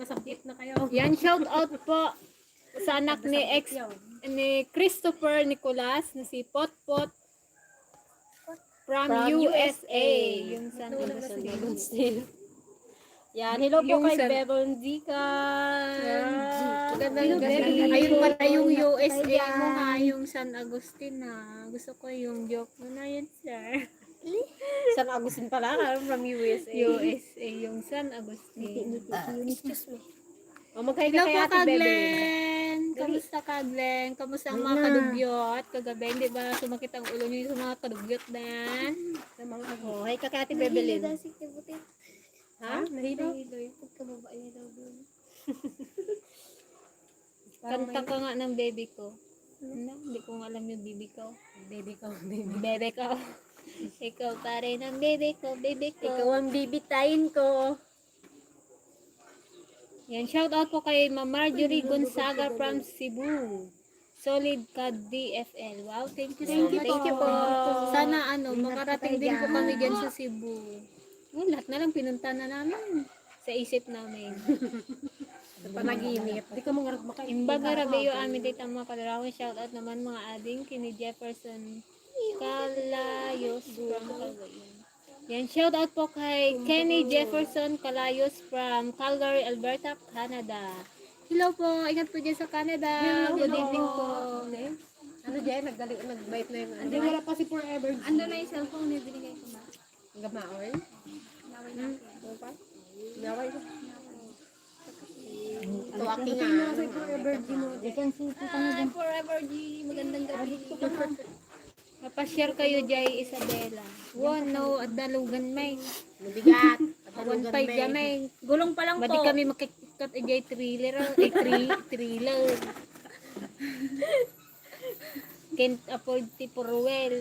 subject na kayo. Yan, shout out po sa anak ni Christopher Nicolas na si Potpot from USA. Yung san Yan, hello po Yung kay sa- Bebon Zican. Gandang gabi. Ayun pala yung USA mo nga, yung San Agustin na. Gusto ko yung joke mo na yun, sir. San Agustin pala, from USA. USA, yung San Agustin. Excuse me. O, magkaya Hello kay po, Ate Bebe. Kaglen! Kamusta, Kaglen? Kamusta ang mga kadugyot? Kagabi, hindi ba sumakit ang ulo niyo sa mga kadugyot na yan? Sa mga ako. Hay ka kay Ate Bebelin. Ha? Kanta ka nga ng baby ko. Ano? Hindi ko nga alam yung baby ko. Baby ko. Bebe ko. Ikaw pa rin ang baby ko, baby ko. Ikaw ang bibitayin ko. Yan, shout out po kay Ma'am Marjorie Gonzaga from Cebu. Solid ka DFL. Wow, thank you so much. Thank you po. Sana makarating din po kami dyan sa Cebu. Oh, lahat na lang pinunta na namin sa isip namin. Panaginip. Di ka mga makain. Imbaga rabeyo amin dito ang mga kalarawan. Shout out naman mga ading kini Jefferson Calayos from Cagayan. Yan, shout out po kay Kenny Jefferson Calayos from Calgary, Alberta, Canada. Hello po, ingat po dyan sa Canada. Good evening po. Ano dyan? Nag-bite na yung ano. Hindi wala pa si Forever. Ando na yung cellphone niya, binigay ko na. Gamaoy? Ano pa? Gaway ko. Tuwaki nga. Si Forever G mo. Forever G, magandang gabi. Mapashare kayo, Jay Isabela. Wow, no, at dalugan may. Mabigat. One five gamay. Gulong pa lang po. Badi kami makikat Jay thriller. Thriller. Can't afford for well.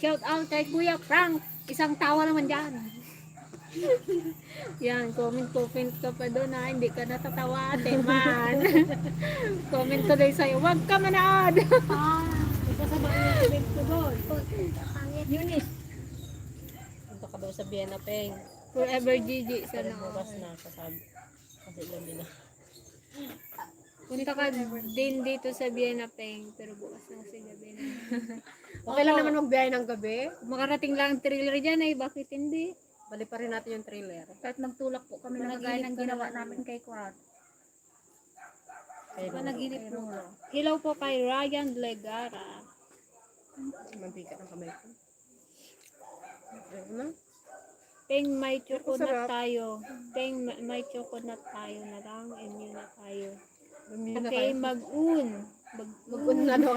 Shout out kay Kuya Frank. Isang tawa naman dyan. Yan, comment ka pa doon ha. Hindi ka natatawa, ate man. Comment tuloy sa'yo. Huwag ka manood. Eunice. Punta ka daw sa Vienna, Peng. Forever Gigi. Pero Sana bukas na kasabi. Kasi gabi na. punta ka din dito sa Vienna, Peng. Pero bukas na kasi gabi na. Okay lang naman magbiyahe ng gabi. Kung makarating lang ang thriller dyan ay bakit hindi? Bali pa rin natin yung trailer. Kahit magtulak po kami na kagaya ng ginawa namin kay Kwart. Panaginip mo. Hello po kay Ryan Legara. Mabigat ang kamay ko. Ano? Peng may chocolate Sarap. tayo. Peng may chocolate tayo na lang. Immune na tayo. Bumili na Okay, kayo. mag-un. Mag-un na daw.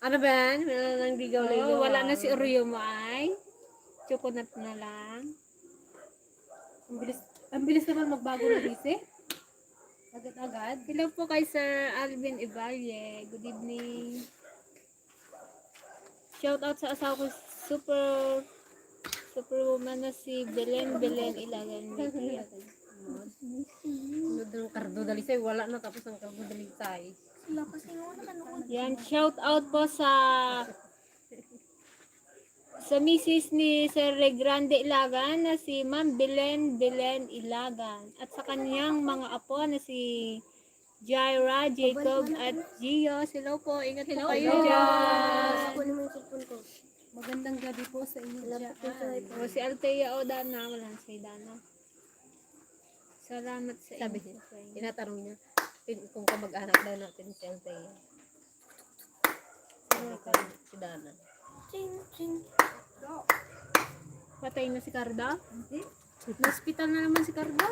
Ano ba yan? Wala nang ligaw-ligaw. Oh, wala na si Oreo mo ay. Chocolate na lang. Ang bilis naman magbago ng isip. Agad-agad. Hello po kay Sir Alvin Iballe. Good evening. Shout out sa asawa ko, superwoman na si Belen Ilagan. Sunod ng kardo dalisay. Wala na tapos ang kardo dalisay. Wala kasi yung nanonood. Yan, shout out po sa Mrs. ni Sir Grande Ilagan na si Ma'am Belen Ilagan at sa kanyang mga apo na si Jaira, Jacob at Gio. Hello po, ingat po kayo dyan. Ako naman yung cellphone ko. Magandang gabi po sa inyo dyan. O si Althea o Dana, wala na si Dana. Salamat sa Sabi inyo. niya, tinatanong niya kung kamag-anak daw natin si Althea. Si Dana. Ching, ching. Patay na si Carda? Hospital na naman si Carda.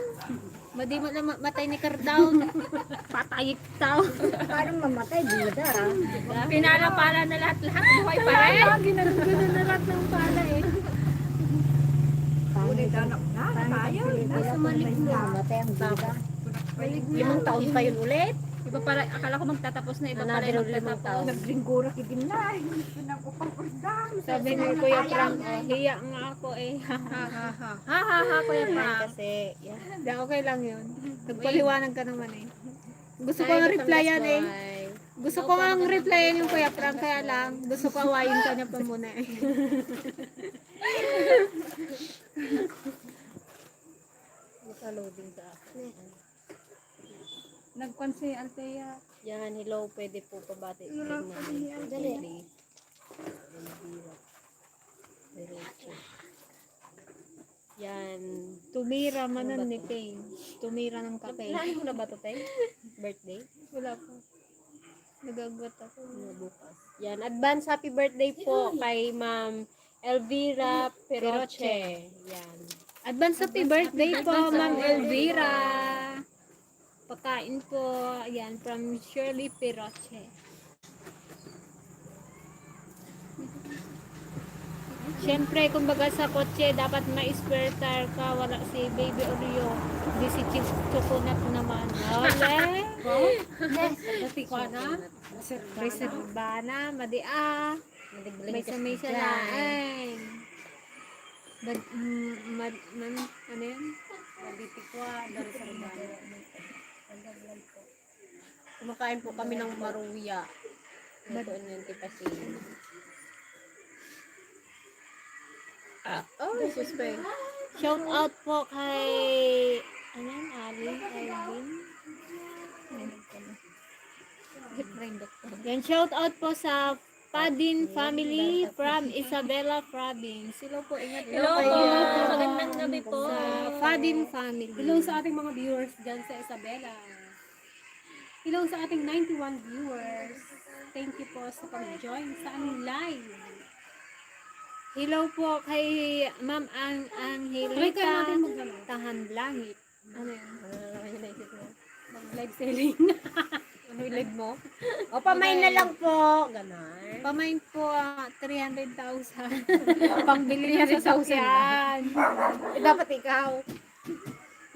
Madi matay ni Carda. Patay tao. Parang mamatay, bida. Pinala-pala na lahat-lahat. Buhay pa rin. Ginano na lahat ng pala eh. Nasa malik mo. Mamatay ang bida. 5 taon pa yun ulit. Iba pala, akala ko magtatapos na. Iba pala Another yung 5 magtatapos. taon. Naglingura kigin na. Sabi ni Kuya Frank, hiya nga ako eh. Ha, Kuya Frank. Kasi, yan. Hindi, okay lang yun. Nagpaliwanag ka naman eh. Gusto ko nga replyan eh. Gusto ko nga replyan yung Kuya Frank, kaya lang gusto ko awayin ka niya pa muna eh. Naka-loading sa akin. Nagkwan si Althea. Yan, hello, pwede po pabati. Dali. Yan. Tumira manan ni Kay. Tumira ng kape. Plano mo na ba ito, Tay? Birthday? Wala pa. Nagagwat ako. Bukas. Yan, advance happy birthday po kay Ma'am Elvira Peroche. Yan. Advance happy birthday po, Ma'am Elvira. Pakain po. Ayan, from Shirley Peroche. Siyempre, kumbaga sa kotse, dapat may spare tire ka. Wala si Baby Oreo. Hindi si Choconat naman. Ole! Dati ko na. Reservana, madia. May sa laing. Ano yan? Dati ko kumakain po kami ng maruya. Ito yung tipasin. Oh, suspect. Shout out po kay Ali, Alvin. Yan, shout out po sa Padin family from Isabela province. Hello po, ingat po kayo. Magandang gabi po. Sa Padin family. Hello sa ating mga viewers dyan sa Isabela. Hello sa ating 91 viewers. Thank you po sa pag-join sa aming live. Hello po kay Ma'am Angelita Tahan Langit. Ano yan? Mag-live selling. Ano yung live mo? O, pamain na lang po. Ganon. Pamain po 300,000. Pangbili niya sa sasakyan. Dapat ikaw.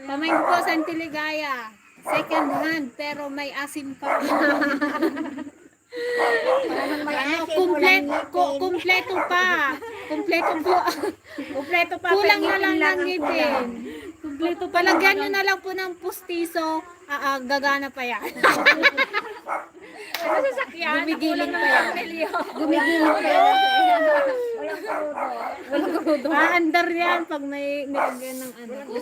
Pamain po sa Antiligaya. Second hand pero may asim pa. Kumpleto pa. Kumpleto po. Kompleto pa. Kulang na lang ng ngipin. Kumpleto pa. Lagyan nyo na lang po ng pustiso. Gagana pa yan. Gumigiling pa yan. Gumigiling pa yan. Walang kurudo. Andar yan pag may nilagyan ng ano.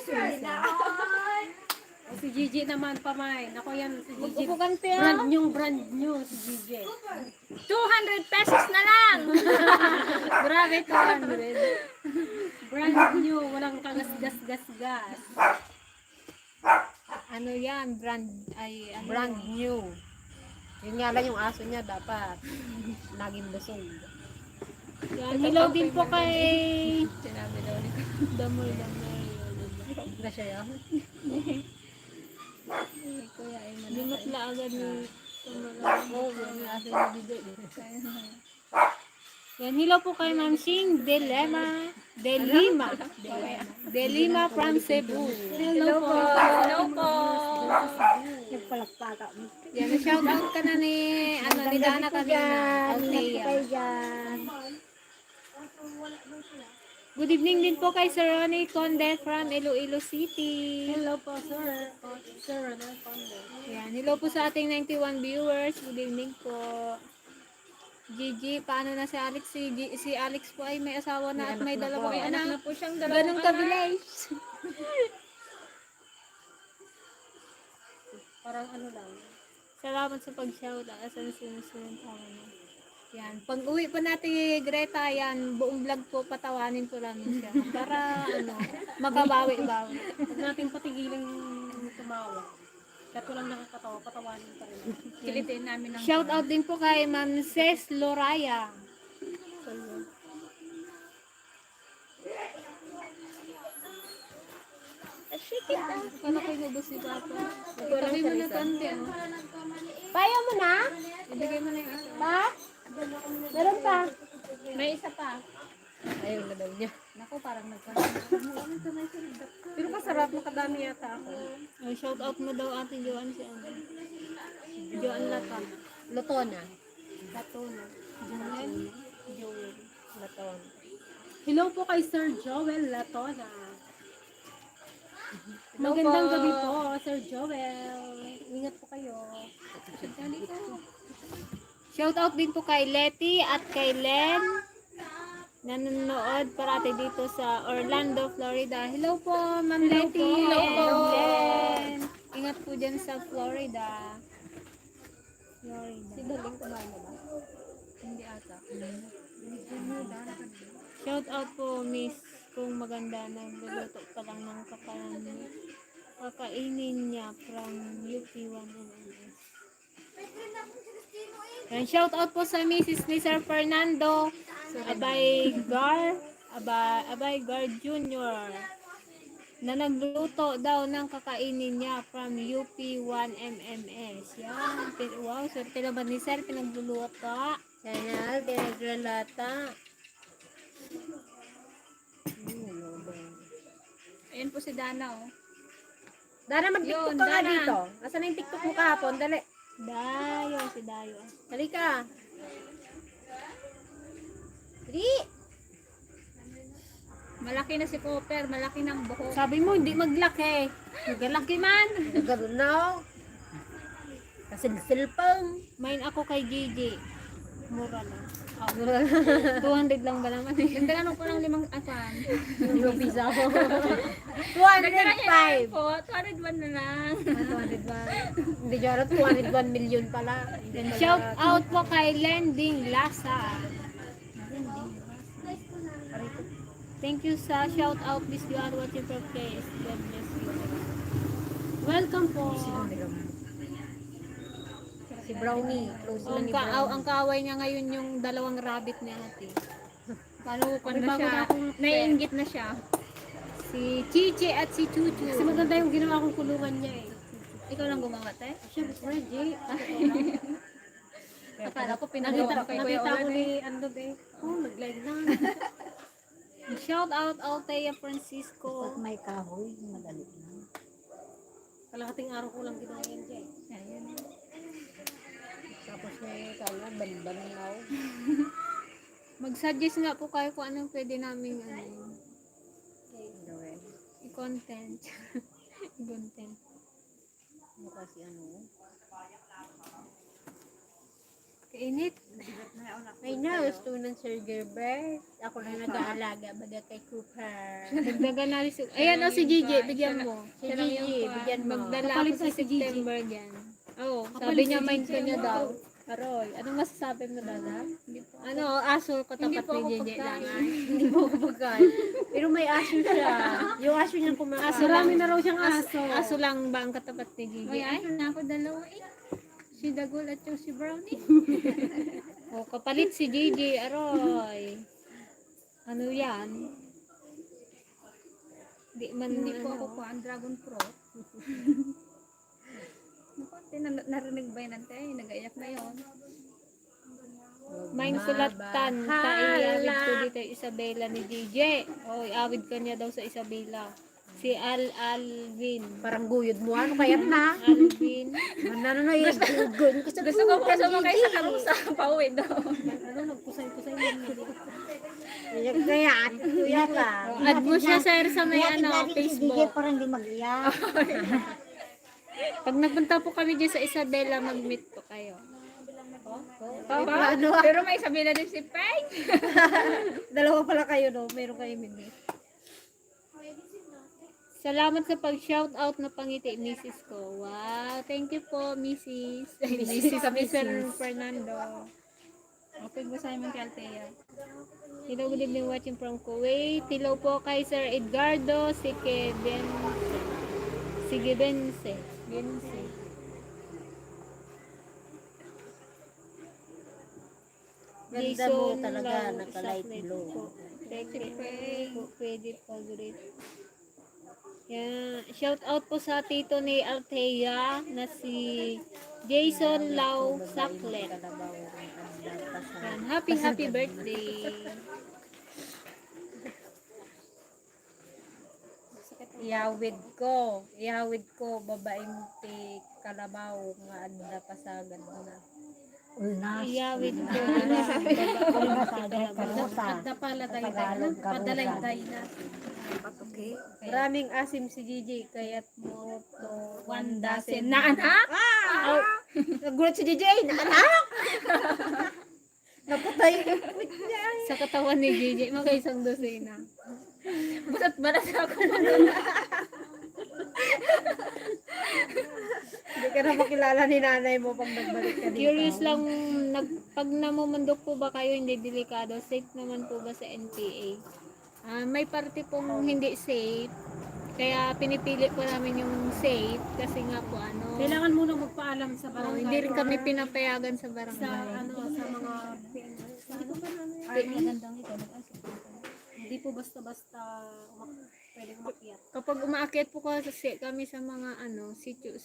Si Gigi naman pamay. Ako yan si Gigi. Upukan pa yan. Brand new si Gigi. 200 pesos na lang. Grabe, 200. Brand new. Walang kagas-gas-gas-gas. Ano yan? Brand Brand new. Yun nga lang yung aso niya dapat. Laging busog. Yan, hello din po kay Damol. Na siya yan. Limot la agad ni Yan, hello po kay Ma'am Shing Delima from Cebu. Hello po. Hello po. Nagpalakpaka. Yan, shout out ka na ni, ni Dana kanina. Ingat po kayo dyan. Good evening din po kay Sir Ronnie Conde from Iloilo City. Hello po, sir. Sir Ronald Conde. Yan, hello po sa ating 91 viewers. Good evening po. Gigi, paano na si Alex? Si Alex po ay may asawa na at may dalawang anak. na po siyang dalawang Ganun kabilis. Parang ano lang. Salamat sa pag-shout out. Asan sinusunod ako na. Yan. Pag uwi po natin Greta, yan, buong vlog po, patawanin po namin siya. Para, makabawi-bawi. Huwag natin patigiling tumawa. Kahit walang nakakatawa, patawanin pa rin. Kilitin namin ng Shout out din po kay Ma'am Ces Loraya. Paano kayo nabos si Papa? Ibigay mo na tante, oh. Paya mo na? Ibigay mo na yung isa. Pa? Meron pa? May isa pa. Ayun na daw niya. Naku, parang nagkaroon. Pero masarap, makadami yata ako. Oh, shout out mo daw Ate Joan si Joan Latan. Lotona. Latona. Joel. Laton. Hello po kay Sir Joel Latona. Hello Magandang po. gabi po, Sir Joel. Ingat po kayo. Shout out din po kay Letty at kay Len. Nanonood parati dito sa Orlando, Florida. Hello po, Ma'am Letty. Hello po. and Len. Ingat po dyan sa Florida. Si Daling kumain na ba? Hindi ata. Shout out po, Miss. Kung maganda, nagluluto pa lang ng kakainin niya from UP1MMS. And shout out po sa Mrs. ni Sir Fernando Abay Gar Jr. na nagluto daw ng kakainin niya from UP1MMS. Yan. Wow, swerte naman ni Sir pinagluluto. Sana, pinaglalata. Ayan po si Dana, oh. Dana, mag-tiktok Yun, ka nga Dana. dito. Asan na yung tiktok mo kahapon? Dali. Dayo, si Dayo. Dali ka. Dali. Malaki na si Cooper, malaki ng buhok. Sabi mo, hindi maglaki. Maglaki man. Nagkaroon na ako. Kasi cellphone. Main ako kay Gigi. Mura lang. 200 lang ba naman eh. Nagdagan ko lang 5 apan. Yung pizza ko. 205. Po, 201 na lang. 201. Hindi dyan, 201 million pala. Shout out po kay Lending Lasa. Thank you sa shout out. Please you are watching for place. God bless you. Welcome po. Si Brownie. Close na ni Brownie. Ang kaaway niya ngayon yung dalawang rabbit niya ate. Paano ko na bago siya? na akong Naiinggit na siya. Si Chichi at si Chuchu. Kasi maganda yung ginawa kong kulungan niya eh. Ikaw lang gumawa, te? Siyempre, G. Akala ko pinagawa kay Kuya Nakita ko Olan. ni Andog eh. Oh, nag-live na. Shout out Altea Francisco. Pag may kahoy, madali na. Kalahating araw ko lang ginawa yan, G. Ayan. Tapos may kala, banban na ako. Mag-suggest nga po kayo kung anong pwede naming Gawin. i-content. I-content. Ano kasi ano? Kainit. May nurse, tunan Sir Gilbert. Ako lang nag-aalaga, baga kay Cooper. Dagdagan na rin. Ayan o si Gigi, bigyan mo. Si Gigi, bigyan mo. Magdala ako sa September yan. Oo, sabi niya mind ko niya daw. Aroy, anong masasabi mo dada? Ano, aso katapat ni Gigi lang. Hindi po ako pagkain. Pero may aso siya. Yung aso niya kumakain. Aso lang. Marami na raw siyang aso. Aso lang ba ang katapat ni Gigi? May Ay, aso na ako dalawa eh. Si Dagol at yung si Brownie. oh, kapalit si Gigi, aroy. Ano yan? Di man Hindi po ano. ako po ang Dragon Pro. Narinig ba yun, ante? Nag-aiyak na yun. Main sulatan, iawid ko dito Isabela ni DJ. O, iawid ka niya daw sa Isabela. Si Alvin. Parang guyod mo, ano kaya na? Alvin. Ano na yun? Gusto ko po sumakay sa karusa. Pauwi daw. Ano, nagkusay-kusay mo. Kaya, at kuya ka. Add mo siya sir sa may Si DJ Facebook. parang di mag-iyak. Pag nagpunta po kami dyan sa Isabela, mag-meet po kayo. Ano? Pero may sabi na din si Peng. Dalawa pala kayo, no? Meron kayo minute. Salamat sa pag-shoutout na pangiti, Mrs. ko. Wow, thank you po, Mrs. Mr. Fernando. Okay, basahin mo kay Althea. Hello, good evening, watching from Kuwait. Hello po kay Sir Edgardo, si Kevin, si Gibense. Ganda mo talaga, naka-light blue. Pwede favorite. Yeah. Shout out po sa tito ni Althea na si Jason Lau Saklet. Yan. Happy birthday. Ihawid ko, babaeng ti kalabaw, nga anda pasagan na. Ulnas. Iyawid ko. Adda pala padalayday na. Maraming asim si Gigi, kaya't mo to 1 dozen. Na anak? Nagulat si Gigi, na anak! Napatay. Sa katawan ni Gigi, makaisang dosena. Busat ba na sa ako? Hindi ka na makilala ni nanay mo pag nagbalik ka dito. Curious lang, pag namumundok po ba kayo, hindi delikado? Safe naman po ba sa NPA? May parte pong hindi safe. Kaya pinipili po namin yung safe kasi nga po Kailangan muna magpaalam sa barangay. hindi rin kami pinapayagan sa barangay. Sa mga hindi po basta-basta pwedeng umakyat. Kapag umaakyat po kami sa mga sityo,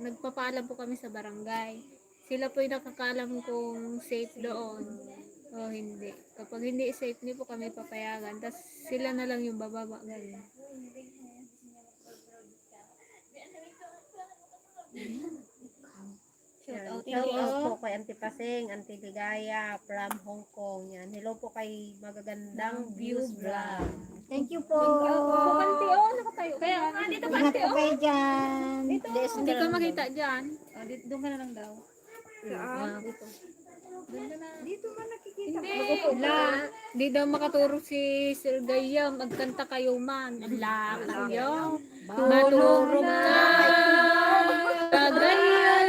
nagpapaalam po kami sa barangay. Sila po yung nakakalam kung safe doon o hindi. Kapag hindi safe, hindi po kami papayagan. Tapos sila na lang yung bababa. Ganun. Shout out po kay Auntie Paseng, Auntie Ligaya from Hong Kong. Yan. Hello po kay magagandang views vlog. Thank you po. Nakatayo. Kaya nga, dito ba? Ingat po kayo dyan. Hindi ka makita dyan. Doon ka na lang daw. Dito ba nakikita? Hindi daw makaturo si Sir Gaya. Magkanta kayo man. Ala, kayo. Matulog ka. Gagaya.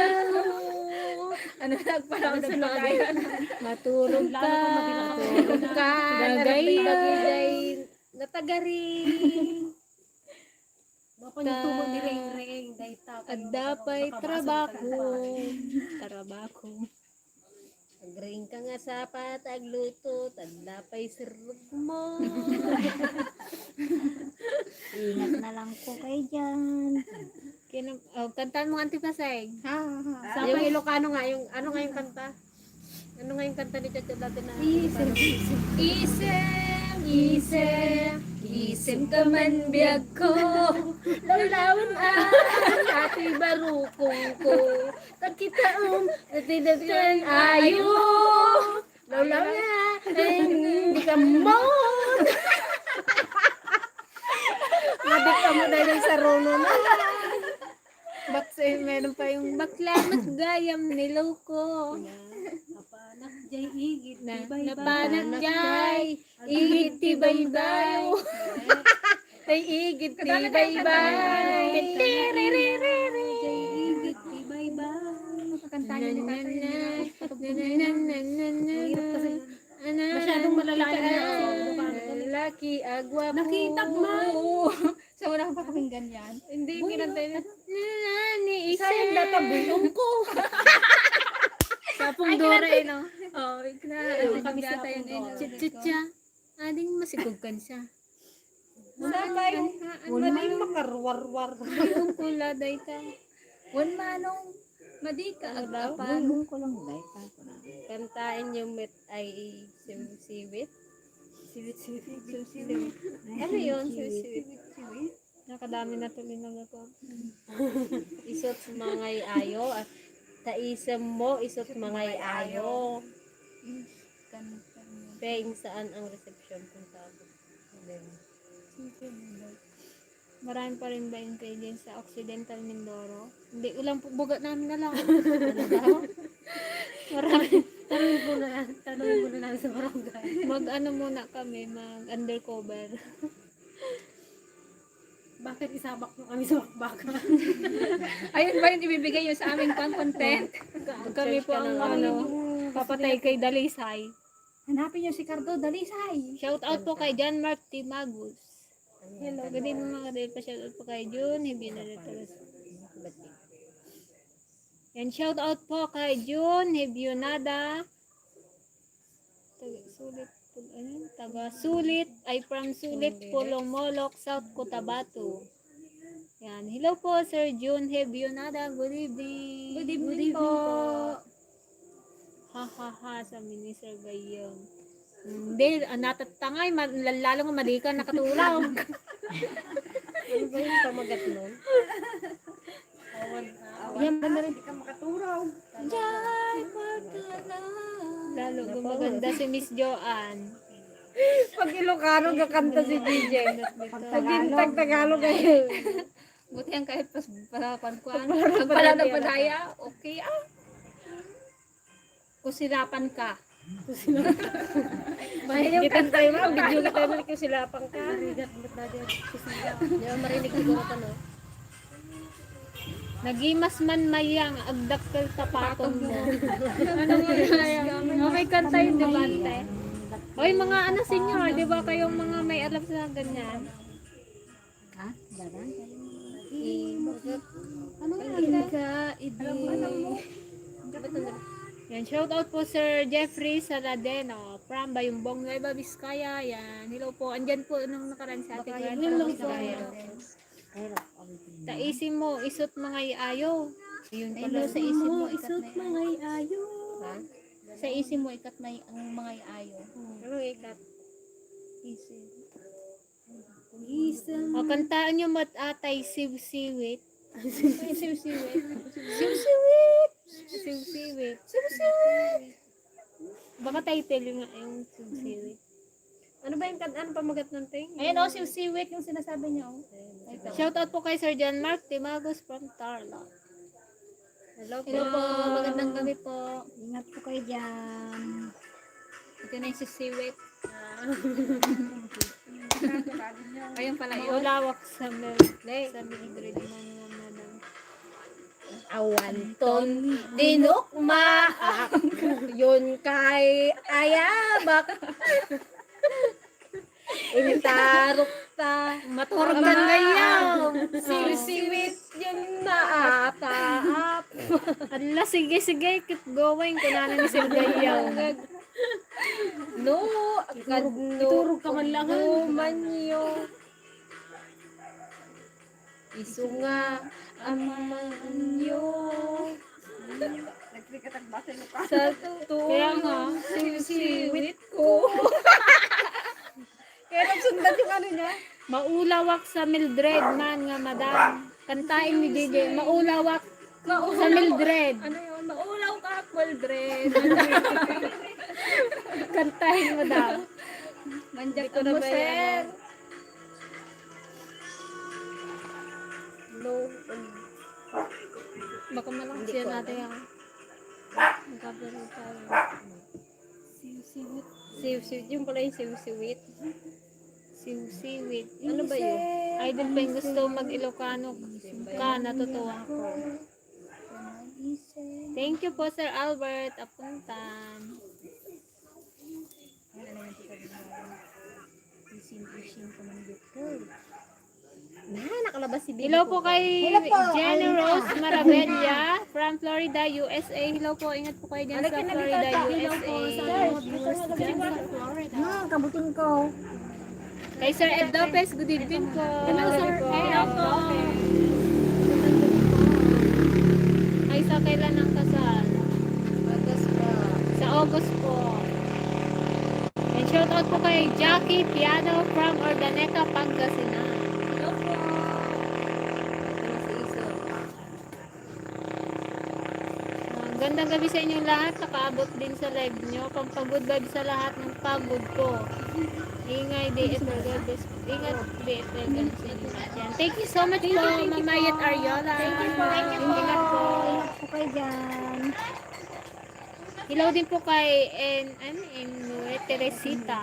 Ano nagparang nagpagayan? Matulog ka. Matulog ka. Gagaya. Natagari. Bapa niyo tubo ni ring dayta. At dapay trabaho. Agring ka nga sa patagluto, tandapay sirog mo. Ingat na lang po kayo dyan. Kantaan mo, Auntie Paseng. Yung Ilocano nga, ano nga yung kanta? Ano nga yung kanta ni Chacha dati na? Isem ka man biyag ko. Lalawan ati barukong ko. Tagkitaom, natidagyan ayo. Lalawan hindi ka mo. Mabit ka mo dahil sa rono na. Meron pa yung bakla gayam niloko. Napanak jay igit, Napanag jay, igit tibay-bay. Tay igit tibay-bay. igit, bye-bye. Kakantahin ni Masyadong malalayo na. Laki, agwa po. Nakita mo. Sa wala pa kaming ganyan. Hindi, kinantay na. Ni Sayang data, bulong ko. Sapong dora no? Oh, kami sa tayo ngayon. Chicha. Ading masigugkan siya. Sabay, wala yung makarwar-war. Yung kula dayta. One manong Madika. Ano daw? Bumbong ko lang dahil. Kantain yung met ay siwit. Siwit. Ano yun? Siwit. Nakadami na tuloy na ako. Isot mangay ayo at taisem mo isot mangay ayo. Peng saan ang reception punta ako? Marami pa rin ba intelligence sa Occidental Mindoro? Hindi, ulang bugat namin na lang. Ano daw? Marami. Tanungin muna namin sa barangay. Mag-ano muna kami, mag-undercover. Bakit isabak mo kami sa bakbakan? Ayun ba yung ibibigay nyo sa aming content? Kami po ang papatay kay Dalisay. Hanapin niyo si Cardo Dalisay. Shout out po kay John Mark Timagus. Hello, good evening mga kadil. Pa-shout out po kay June. Hindi na rin talas. And shout out po kay June Hebionada. Taga Sulit ay from Sulit, Pulong Molok, South Cotabato. Yan. Hello po Sir June Hebionada. Good evening. Good evening po. Ha ha ha sa Minister Gayong. Hindi, natatangay, lalong mali ka nakatulog. Ano ba yung pamagat nun? Yan ba na rin di ka makaturaw? Lalo gumaganda si Miss Joanne. Pag Ilocano kakanta si DJ. Pag Tagalog. Tagalog ay Buti ang kahit palapan-kuan. Pagpala ng padaya, okay ah. Kusilapan ka. Kita tayo mo, video ka tayo mo silapang ka. Hindi mo marinig siguro ka, no? Nagimas man mayang agdakkel tapaton mo. Ano nga yan? Okay, kanta yun, di ba, ante? Hoy, mga ano senior, di ba kayong mga may alam sa ganyan? Ha? Dadan? Ano yan? Yan, shout out po Sir Jeffrey Saladeno from Bayumbong, Nueva Vizcaya. Yan, hello po. Andyan po nung nakaraan sa ating Nueva Vizcaya. Taisin mo, isot mga iayo. Yun pala sa isip mo, isot mga iayo. Ha? Sa isip mo, ikat may ang mga iayo. Anong ikat? O, kantaan nyo mat atay siw-siwit. Siw-siwit. Siw-siwit. Baka title yung siw-siwit. Ano ba yung ano pamagat ng ting? Ayan o, siw-siwit yung sinasabi niyo. Shout out po kay Sir John Mark Timagos from Tarlac. Hello po. Hello po, magandang gabi po. Ingat po kayo dyan. Ito na yung sisiwit. Ayun pala yun. Maulawak sa Mildred mo madam. Awanton dinukmaak yun kay ayabak initarok ta Maturgan gayam. siwit yung naapaap Ala, sige, keep going. Kunanan ni Sir Gayaw. no kadno Iturog ka man lang. manyo isunga amanyo sa Kaya nga, siwit ko. Kaya nagsundan yung ano niya. maulawak sa Mildred man nga madam. Kantain ni DJ, maulawak sa Mildred. Ano yun? Maulaw ka, Mildred. Kantahin mo daw. Manjak Ito ka na mo, ba sir. yan? No. Baka malang Hindi siya ko natin yan. Magkabaro tayo. Siw-siwit. Siwit. Yung pala yung siwit. Siw-siwit. Ano ba yun? Idol pa yung gusto mag-Ilocano ka, natutuwa ko. Thank you po Sir Albert Apuntan. Nakalabas si Bibi. Hello po kay Jenny Rose Marabella from Florida, USA. Hello po, ingat po kayo dyan sa Florida, USA. Kabutin ko. Kay Sir Ed Lopez, good evening po. Hello, sir. Hello po. Ay, isa kailan ang kasal? Agas pa. Sa August po. And shout out po kay Jackie Piano from Ordaneta, Pangasinan. Hello po. Ito na si Isa. Gandang gabi sa inyong lahat. Nakaabot din sa live nyo. Pampagod vibe sa lahat ng pagod ko. Ingay DFL. Ingat DFL. Ganun sa inyo lahat yan. Thank you so much po, Mamayat Ariola. Thank you po. Ingat po. Ingat po kayo dyan. Hello din po kay Teresita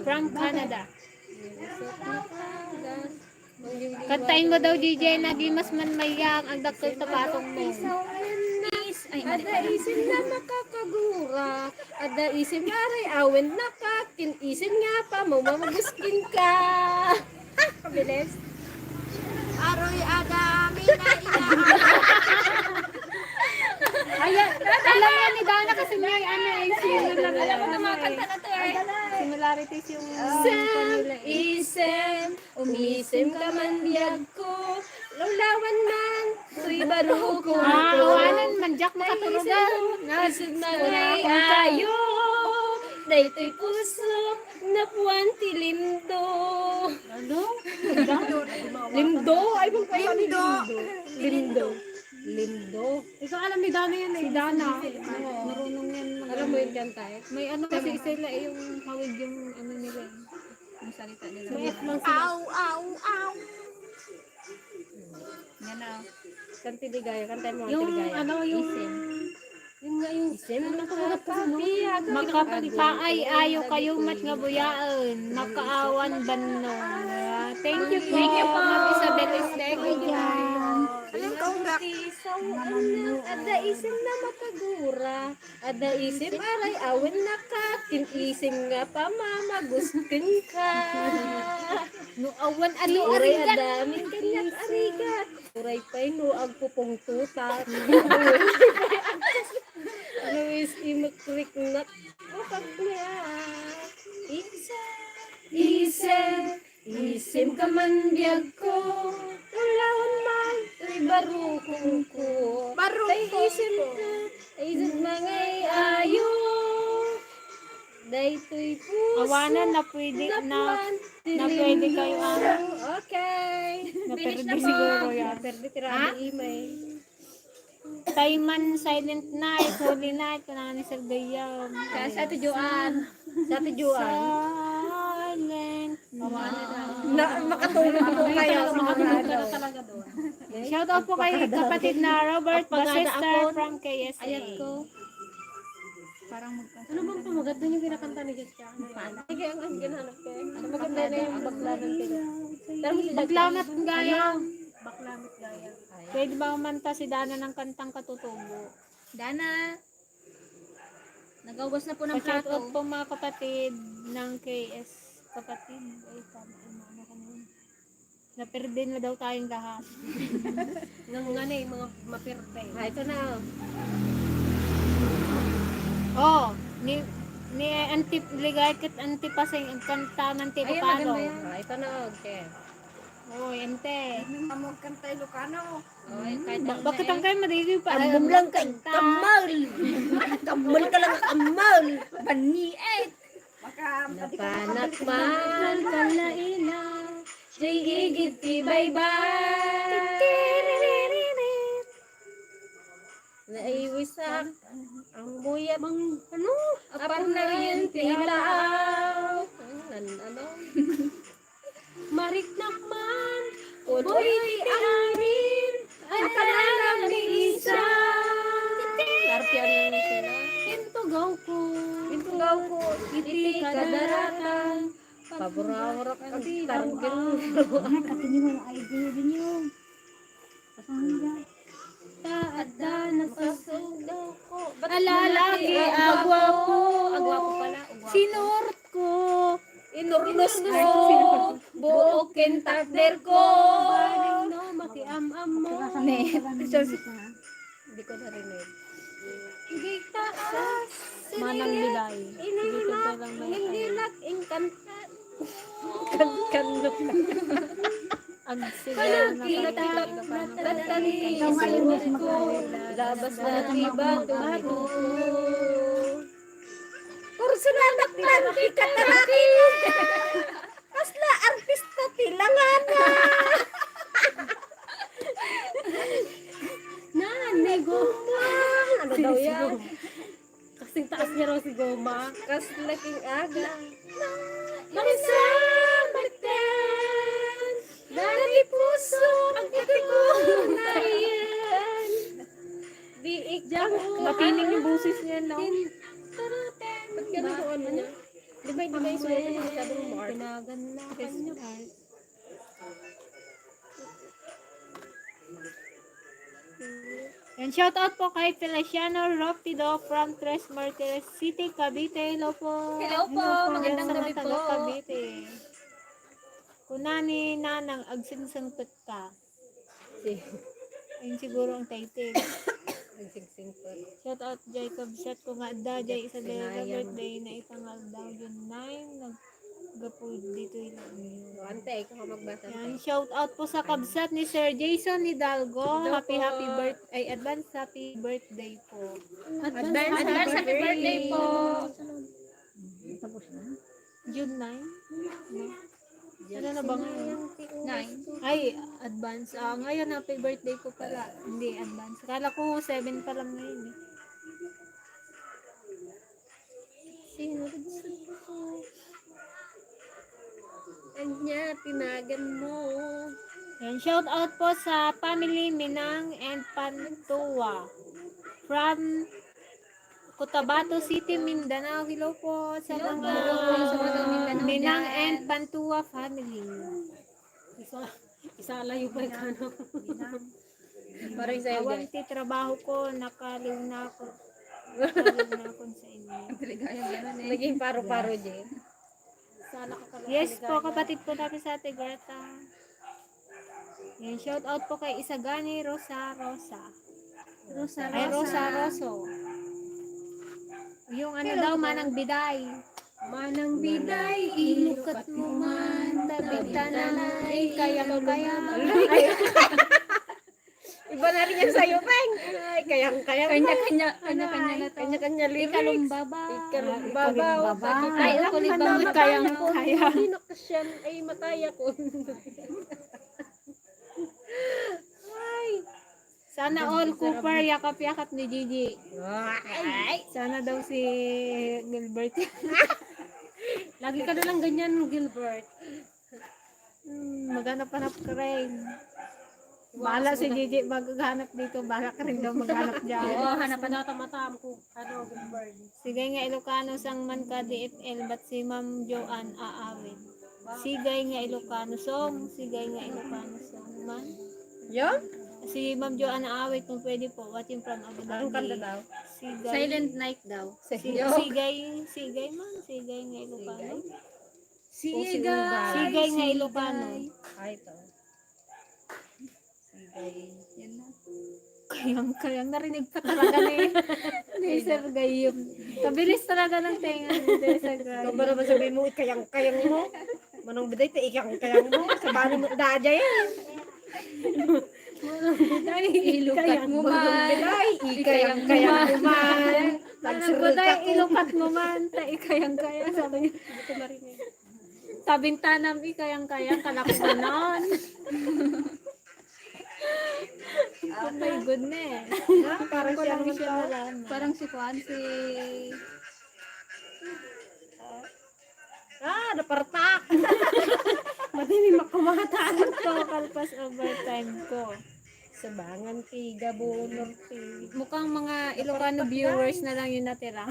from Canada. Kantahin mo daw, DJ, nagimas man mayang ang dakil tapatong mo. Ada isim na makakagura. Ada isim aray awen na ka. Kinisim nga pa. Mamamaguskin ka. Kabilis. Aroy adami na Ayan, alam yan ni Dana kasi may similarities yung kanila. Isem, umisim ka man biyag ko. Lulawan man, tuy baruko. Awanan, manjak makatulugan. Nasib na ngay ayo. Daytoy puso, napuan ti limdo. Ano? Limdo? Ay, bang kayo limdo. Limdo. Limdo. Ikaw alam ni Dana yan eh. Si Dana. Marunong yan. Alam mo yung kanta eh? May ano kasi sila eh, yung hawig yung ano nila. Yung salita nila. May F lang sila. Aw. Yan na. Kanti ligaya. Kantay mo ang Yung ligaya. ano yung Yung nga yung isim. Nakakapiyag. makapagpaay ayo kayo mat nga buyaan. Makaawan banno. Thank you po. Thank you po. Ma'am Isabel Estego. Anong kaunggak? Ada isim na makagura. Ada isim aray awen na ka. Kinisim nga pa mamaguskin ka. No awan ano Uray arigan. adamin kanyak arigat. Uray pa'y no agpupong tutat. Luis imakrik na kapag niya. Isim ka man biyag ko. Ulawan man, tuy barukong ko. Ay isim ka, isim mangay ayo. Daytoy puso. Awanan na pwede na pwede kayo ano. Okay. Naperde siguro yan. Perde tirado imay. Tayman silent night, holy night, kunangan ni Sir Gayam. Sa Ate Joan. Sa Ate Joan. Silent Na, makatulog po kayo. Shout out po kay kapatid na Robert Basester from KSA. Ayat ko. Ano bang pamagat doon yung kinakanta ni Jessica? Sige, ang ginhanap ko. Ano maganda na yung baklanan sila. Baklamat gaya. Pwede ba umanta si Dana ng kantang katutubo? Dana. Nagawas na po ng Pa-shout plato. out po mga kapatid ng KS. Kapatid. Ay, tama. Ano ka nun? Naperde na daw tayong lahat. Nang ano eh, mga mapirte. Ito na. Oh, ni Antip Ligaykat Antipasing ang kanta ng Tipo Ayun, Palo. maganda yan. Ito na, okay. Oh, ente. Amog kantay Lucano. Bakit ang kayo madigil pa? Ambom lang kay kamal. Kamal ka lang kamal. Baniit. Baka Napanak man kalaina. Jay gigit tibaybay. Naiwisak ang buyab ang ano? Apar na yun tilaw. Ano? Mariknak man. Udoy ti amin. Ang kalalang ni isa. Larpian sila. Intugaw ko. Iti kadaratan. Paboraworak ang targil. Kasi nyo mga idea din yun. Taada na sasugaw ko. Alalaki, agwa po. Agwa ko pala. Sinurt ko. Inurnos ko. Buokin takder ko. No, makiam-am mo. Hindi ko narinig. Hindi taas. Manang Bilay. Inilak. Hindi lak. Ingkanta. Kankanok. ang sigaw na Labas na ibato. Personal na plan, di ka talaki. Kasla artista tilangan na. Nani, Goma. Ano daw yan? Kasing taas niya raw si Goma. Kas laking aga. Marisang balitan. Dati puso ang ko na yan. Di ikjang Mapining yung busis niya, no? Ba't ganun yung ano niya? Di ba hindi kayo sulit na masyadong mark? Pinaganahan niyo. And shout out po kay Feliciano Rapido from Tres Martires City, Cavite. Hello po. Hello po, magandang Sa gabi mga po. taga Cavite. Kunani nanang agsingsangpet ka. Ayun siguro ang title. Nagsigsing pa. Shout out Jacob. Shout ko nga da Jay Isabela birthday na itangal daw yun 9. Naggapo dito yun. So, ante, ikaw ka magbasa. Yan, shout out po sa kabsat ni Sir Jason Hidalgo. Happy birthday. Advance happy birthday po. Advance happy birthday po. June 9. No? Ano na ba ngayon? 9. Ay, advance. Ngayon happy birthday ko pala. Hindi, advance. Kala ko 7 pa lang ngayon eh. Sino ko? Anya, tinagan mo. Yan, shout out po sa family Minang and Pantua from Cotabato City, Mindanao. Hello po sa mga Minang and Pantua family. Isa layo pa yung ano. Parang sa'yo, guys. Awanti trabaho ko, nakaliw na ako. Nakaliw na ako sa inyo. Naging paro-paro, Jay. Yes po, kapatid po namin sa Ate Greta. Yan, shout out po kay Isagani Rosa. Ay, Rosa Roso. Yung ano daw, manang biday. Manang biday, ilukat mo man. Tabigta na ay kayang-kaya. Iba na rin yan sa'yo, Peng. Ay, kayang-kayang. Kanya-kanya lyrics. Ikalumbabaw. Ay, kulit ba mo Kayang-kaya. Hindi na kasyan. Ay, mataya ko. Ay. Sana all Cooper, yakap-yakap ni Gigi. Ay. Sana daw si Gilbert. Lagi ka na lang ganyan, Gilbert. Maghanap-hanap ka rin. Bahala si Gigi maghanap dito. Bahala ka rin daw maghanap dyan. Oo, hanapan na tamatam ko. Ano, Gilbert. Sige nga Ilocano sang man ka DFL ba't si Ma'am Joanne aawin. Sigay nga Ilocano song. Sigay nga Ilocano song man. Yan? Si Ma'am Joanne aawit kung pwede po. Watching from Abu Dhabi. Anong kanta daw? Sigay. Silent night daw. Sigay man. Sigay nga Ilocano. Sigay. Sigay nga Ilocano. Ay, ito. Sigay. Kayang narinig pa talaga ni Sir Gayum. Kabilis talaga ng tenga ni Sir Ikaw Gayum. ba naman sabihin mo, ikayang-kayang mo? Manong biday, ikayang-kayang mo. Sabahan mo, dadya yan. Ilukat mo man. Biday, ikayang-kayang mo man. Nagbuday, ilukat mo man. Ta ikayang-kaya. Sabi niya. Hindi ko marinig. Tabing tanam, ikayang-kaya. Kalaksanon. Oh my goodness. Parang Ko siya lang naman siya tao. nalaman. Parang si Juan, si... Napartak. Madilim makumataan. Total pass overtime ko. Sabangan tiga, bunor tiga. Mukhang mga Ilocano viewers na lang yung natira.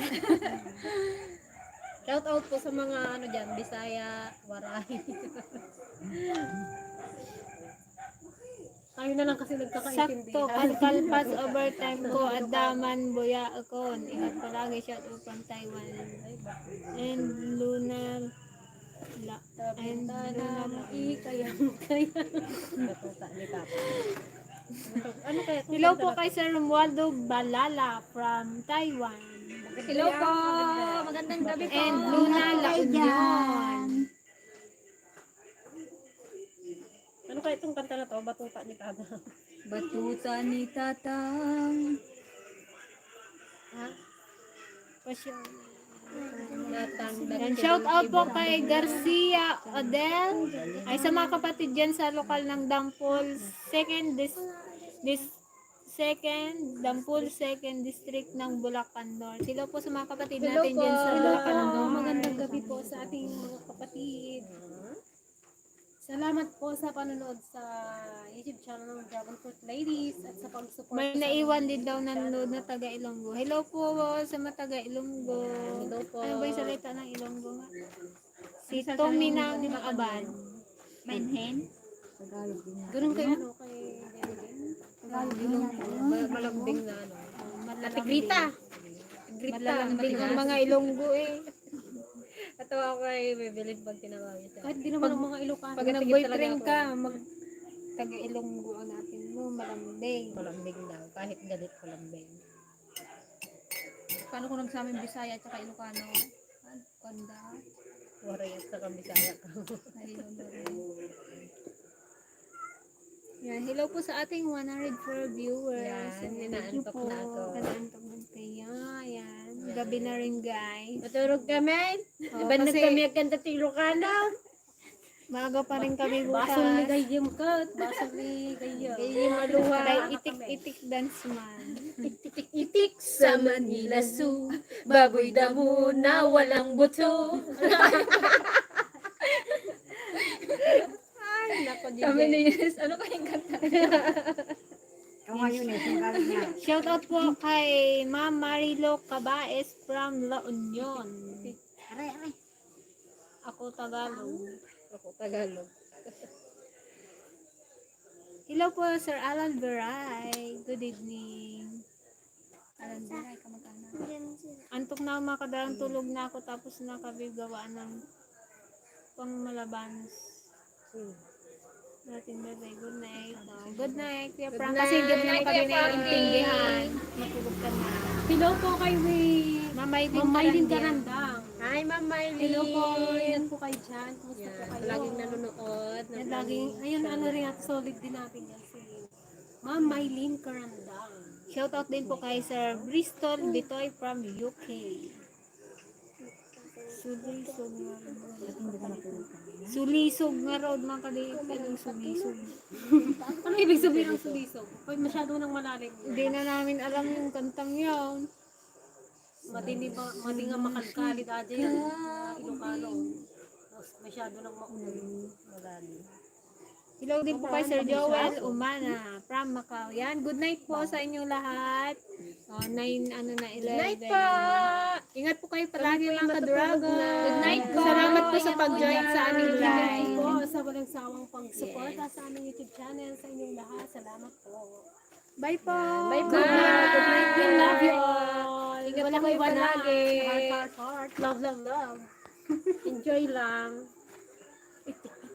Shout out po sa mga ano dyan, Bisaya, Waray. Tayo na lang kasi Sakto, nagkakaintindihan. kalpas overtime ko, Adaman, Buya, Akon. Ingat palagi, shout out from Taiwan. And Lunar, and Lunar, Ikayang-kayang. Batuta ni Papa. Ano kaya? hello po kay Sir Romualdo Balala from Taiwan. Hello po! Magandang gabi po. And Luna La Union. Ano Ano kaya itong kanta na to? Batuta ni Tata. Batuta ni Tatang. Yan, shout out po kay Garcia Odel. Ay sa mga kapatid dyan sa lokal ng Dampol, second district ng Bulacan North. Sila po sa mga kapatid natin dyan sa Bulacan North. Magandang gabi po sa ating mga kapatid. Salamat po sa panonood sa YouTube channel ng Dragon Fruit Ladies at sa pag-support. May naiwan din daw nanonood na taga Ilonggo. Hello po sa mga taga Ilonggo. Hello po. Ano ba yung salita ng Ilonggo nga? Si Tommy ng Aban. Mainhen. Ganun kayo, no? Kay Malambing na, ano? Ate Grita. Grita. Malalambing ang mga Ilonggo eh. Ito ako ay bibilid pag tinawagin siya. Kahit di naman ang mga Ilocano. Pag nag-boyfriend ka, taga Ilonggo ang natin mo, malambing. Malambing daw. Kahit galit malambing. Paano kung nagsaming Bisaya at saka Ilocano? Kanda. Waray at saka Bisaya ka. Yan, hello po sa ating 104 viewers. Yan, Thank you inaantok po. na ako. Inaantok na kayo. Yan, gabi na rin guys. Matulog kami. Oh, Iba na kasi kami ang ganda Ilocano. maaga pa rin kami Basol ni bukas. Gayem ka. Basol ni Gayem. Gayem maluha. Kay itik-itik dance man. Itik-itik sa Manila Zoo. Baboy damo na walang buto. Ay, nako Kami DJ. ni Yes. Ano kayong kanta? Shout out po kay Ma'am Marilo Cabaes from La Union. Aray. Ako Tagalog. Ako Tagalog. Hello po Sir Alan Veray. Good evening. Alam mo, ay kamag-anak. Antok na ako, makadalang tulog na ako tapos nakabigawaan ng pangmalabans. Natin bye. Good night. Oh, good night. Kuya Frank. Kasi hindi naman kami naiintindihan. Matulog ka na. Hello po kay Mamaylin ka rin. Karandang. Hi, Ma'am Maylin. Hello po, yan po kayo dyan. Kumusta po Yan, kayo? laging nanonood. Yan, laging, ayun, ano rin at solid din natin yan si Ma'am Maylin Karandang. Shout out din po kay Sir Bristol Bitoy from UK. Sulisog nga road mga kaliit ng sulisog. Ano ibig sabihin ng sulisog? Pag masyado nang malalim. Hindi na namin alam yung kantang yun. Madi nga makalkali dati yan. Ilocano. Masyado nang maulan. Malalim. Hello din po kay Sir Joel Umana from Macau. Yan, good night po sa inyong lahat. 9, 11. Good night po! Ingat po kayo palagi mga ka-dragon. Good night po! Salamat po sa pag-join sa aming Thank live. you po sa walang sawang pag-suporta sa aming YouTube channel sa inyong lahat. Salamat po. Bye po! Bye po! Good night. Good night. We love you all. Ingat Wala po kayo kayo palagi. Heart. Love, love, love. Enjoy lang.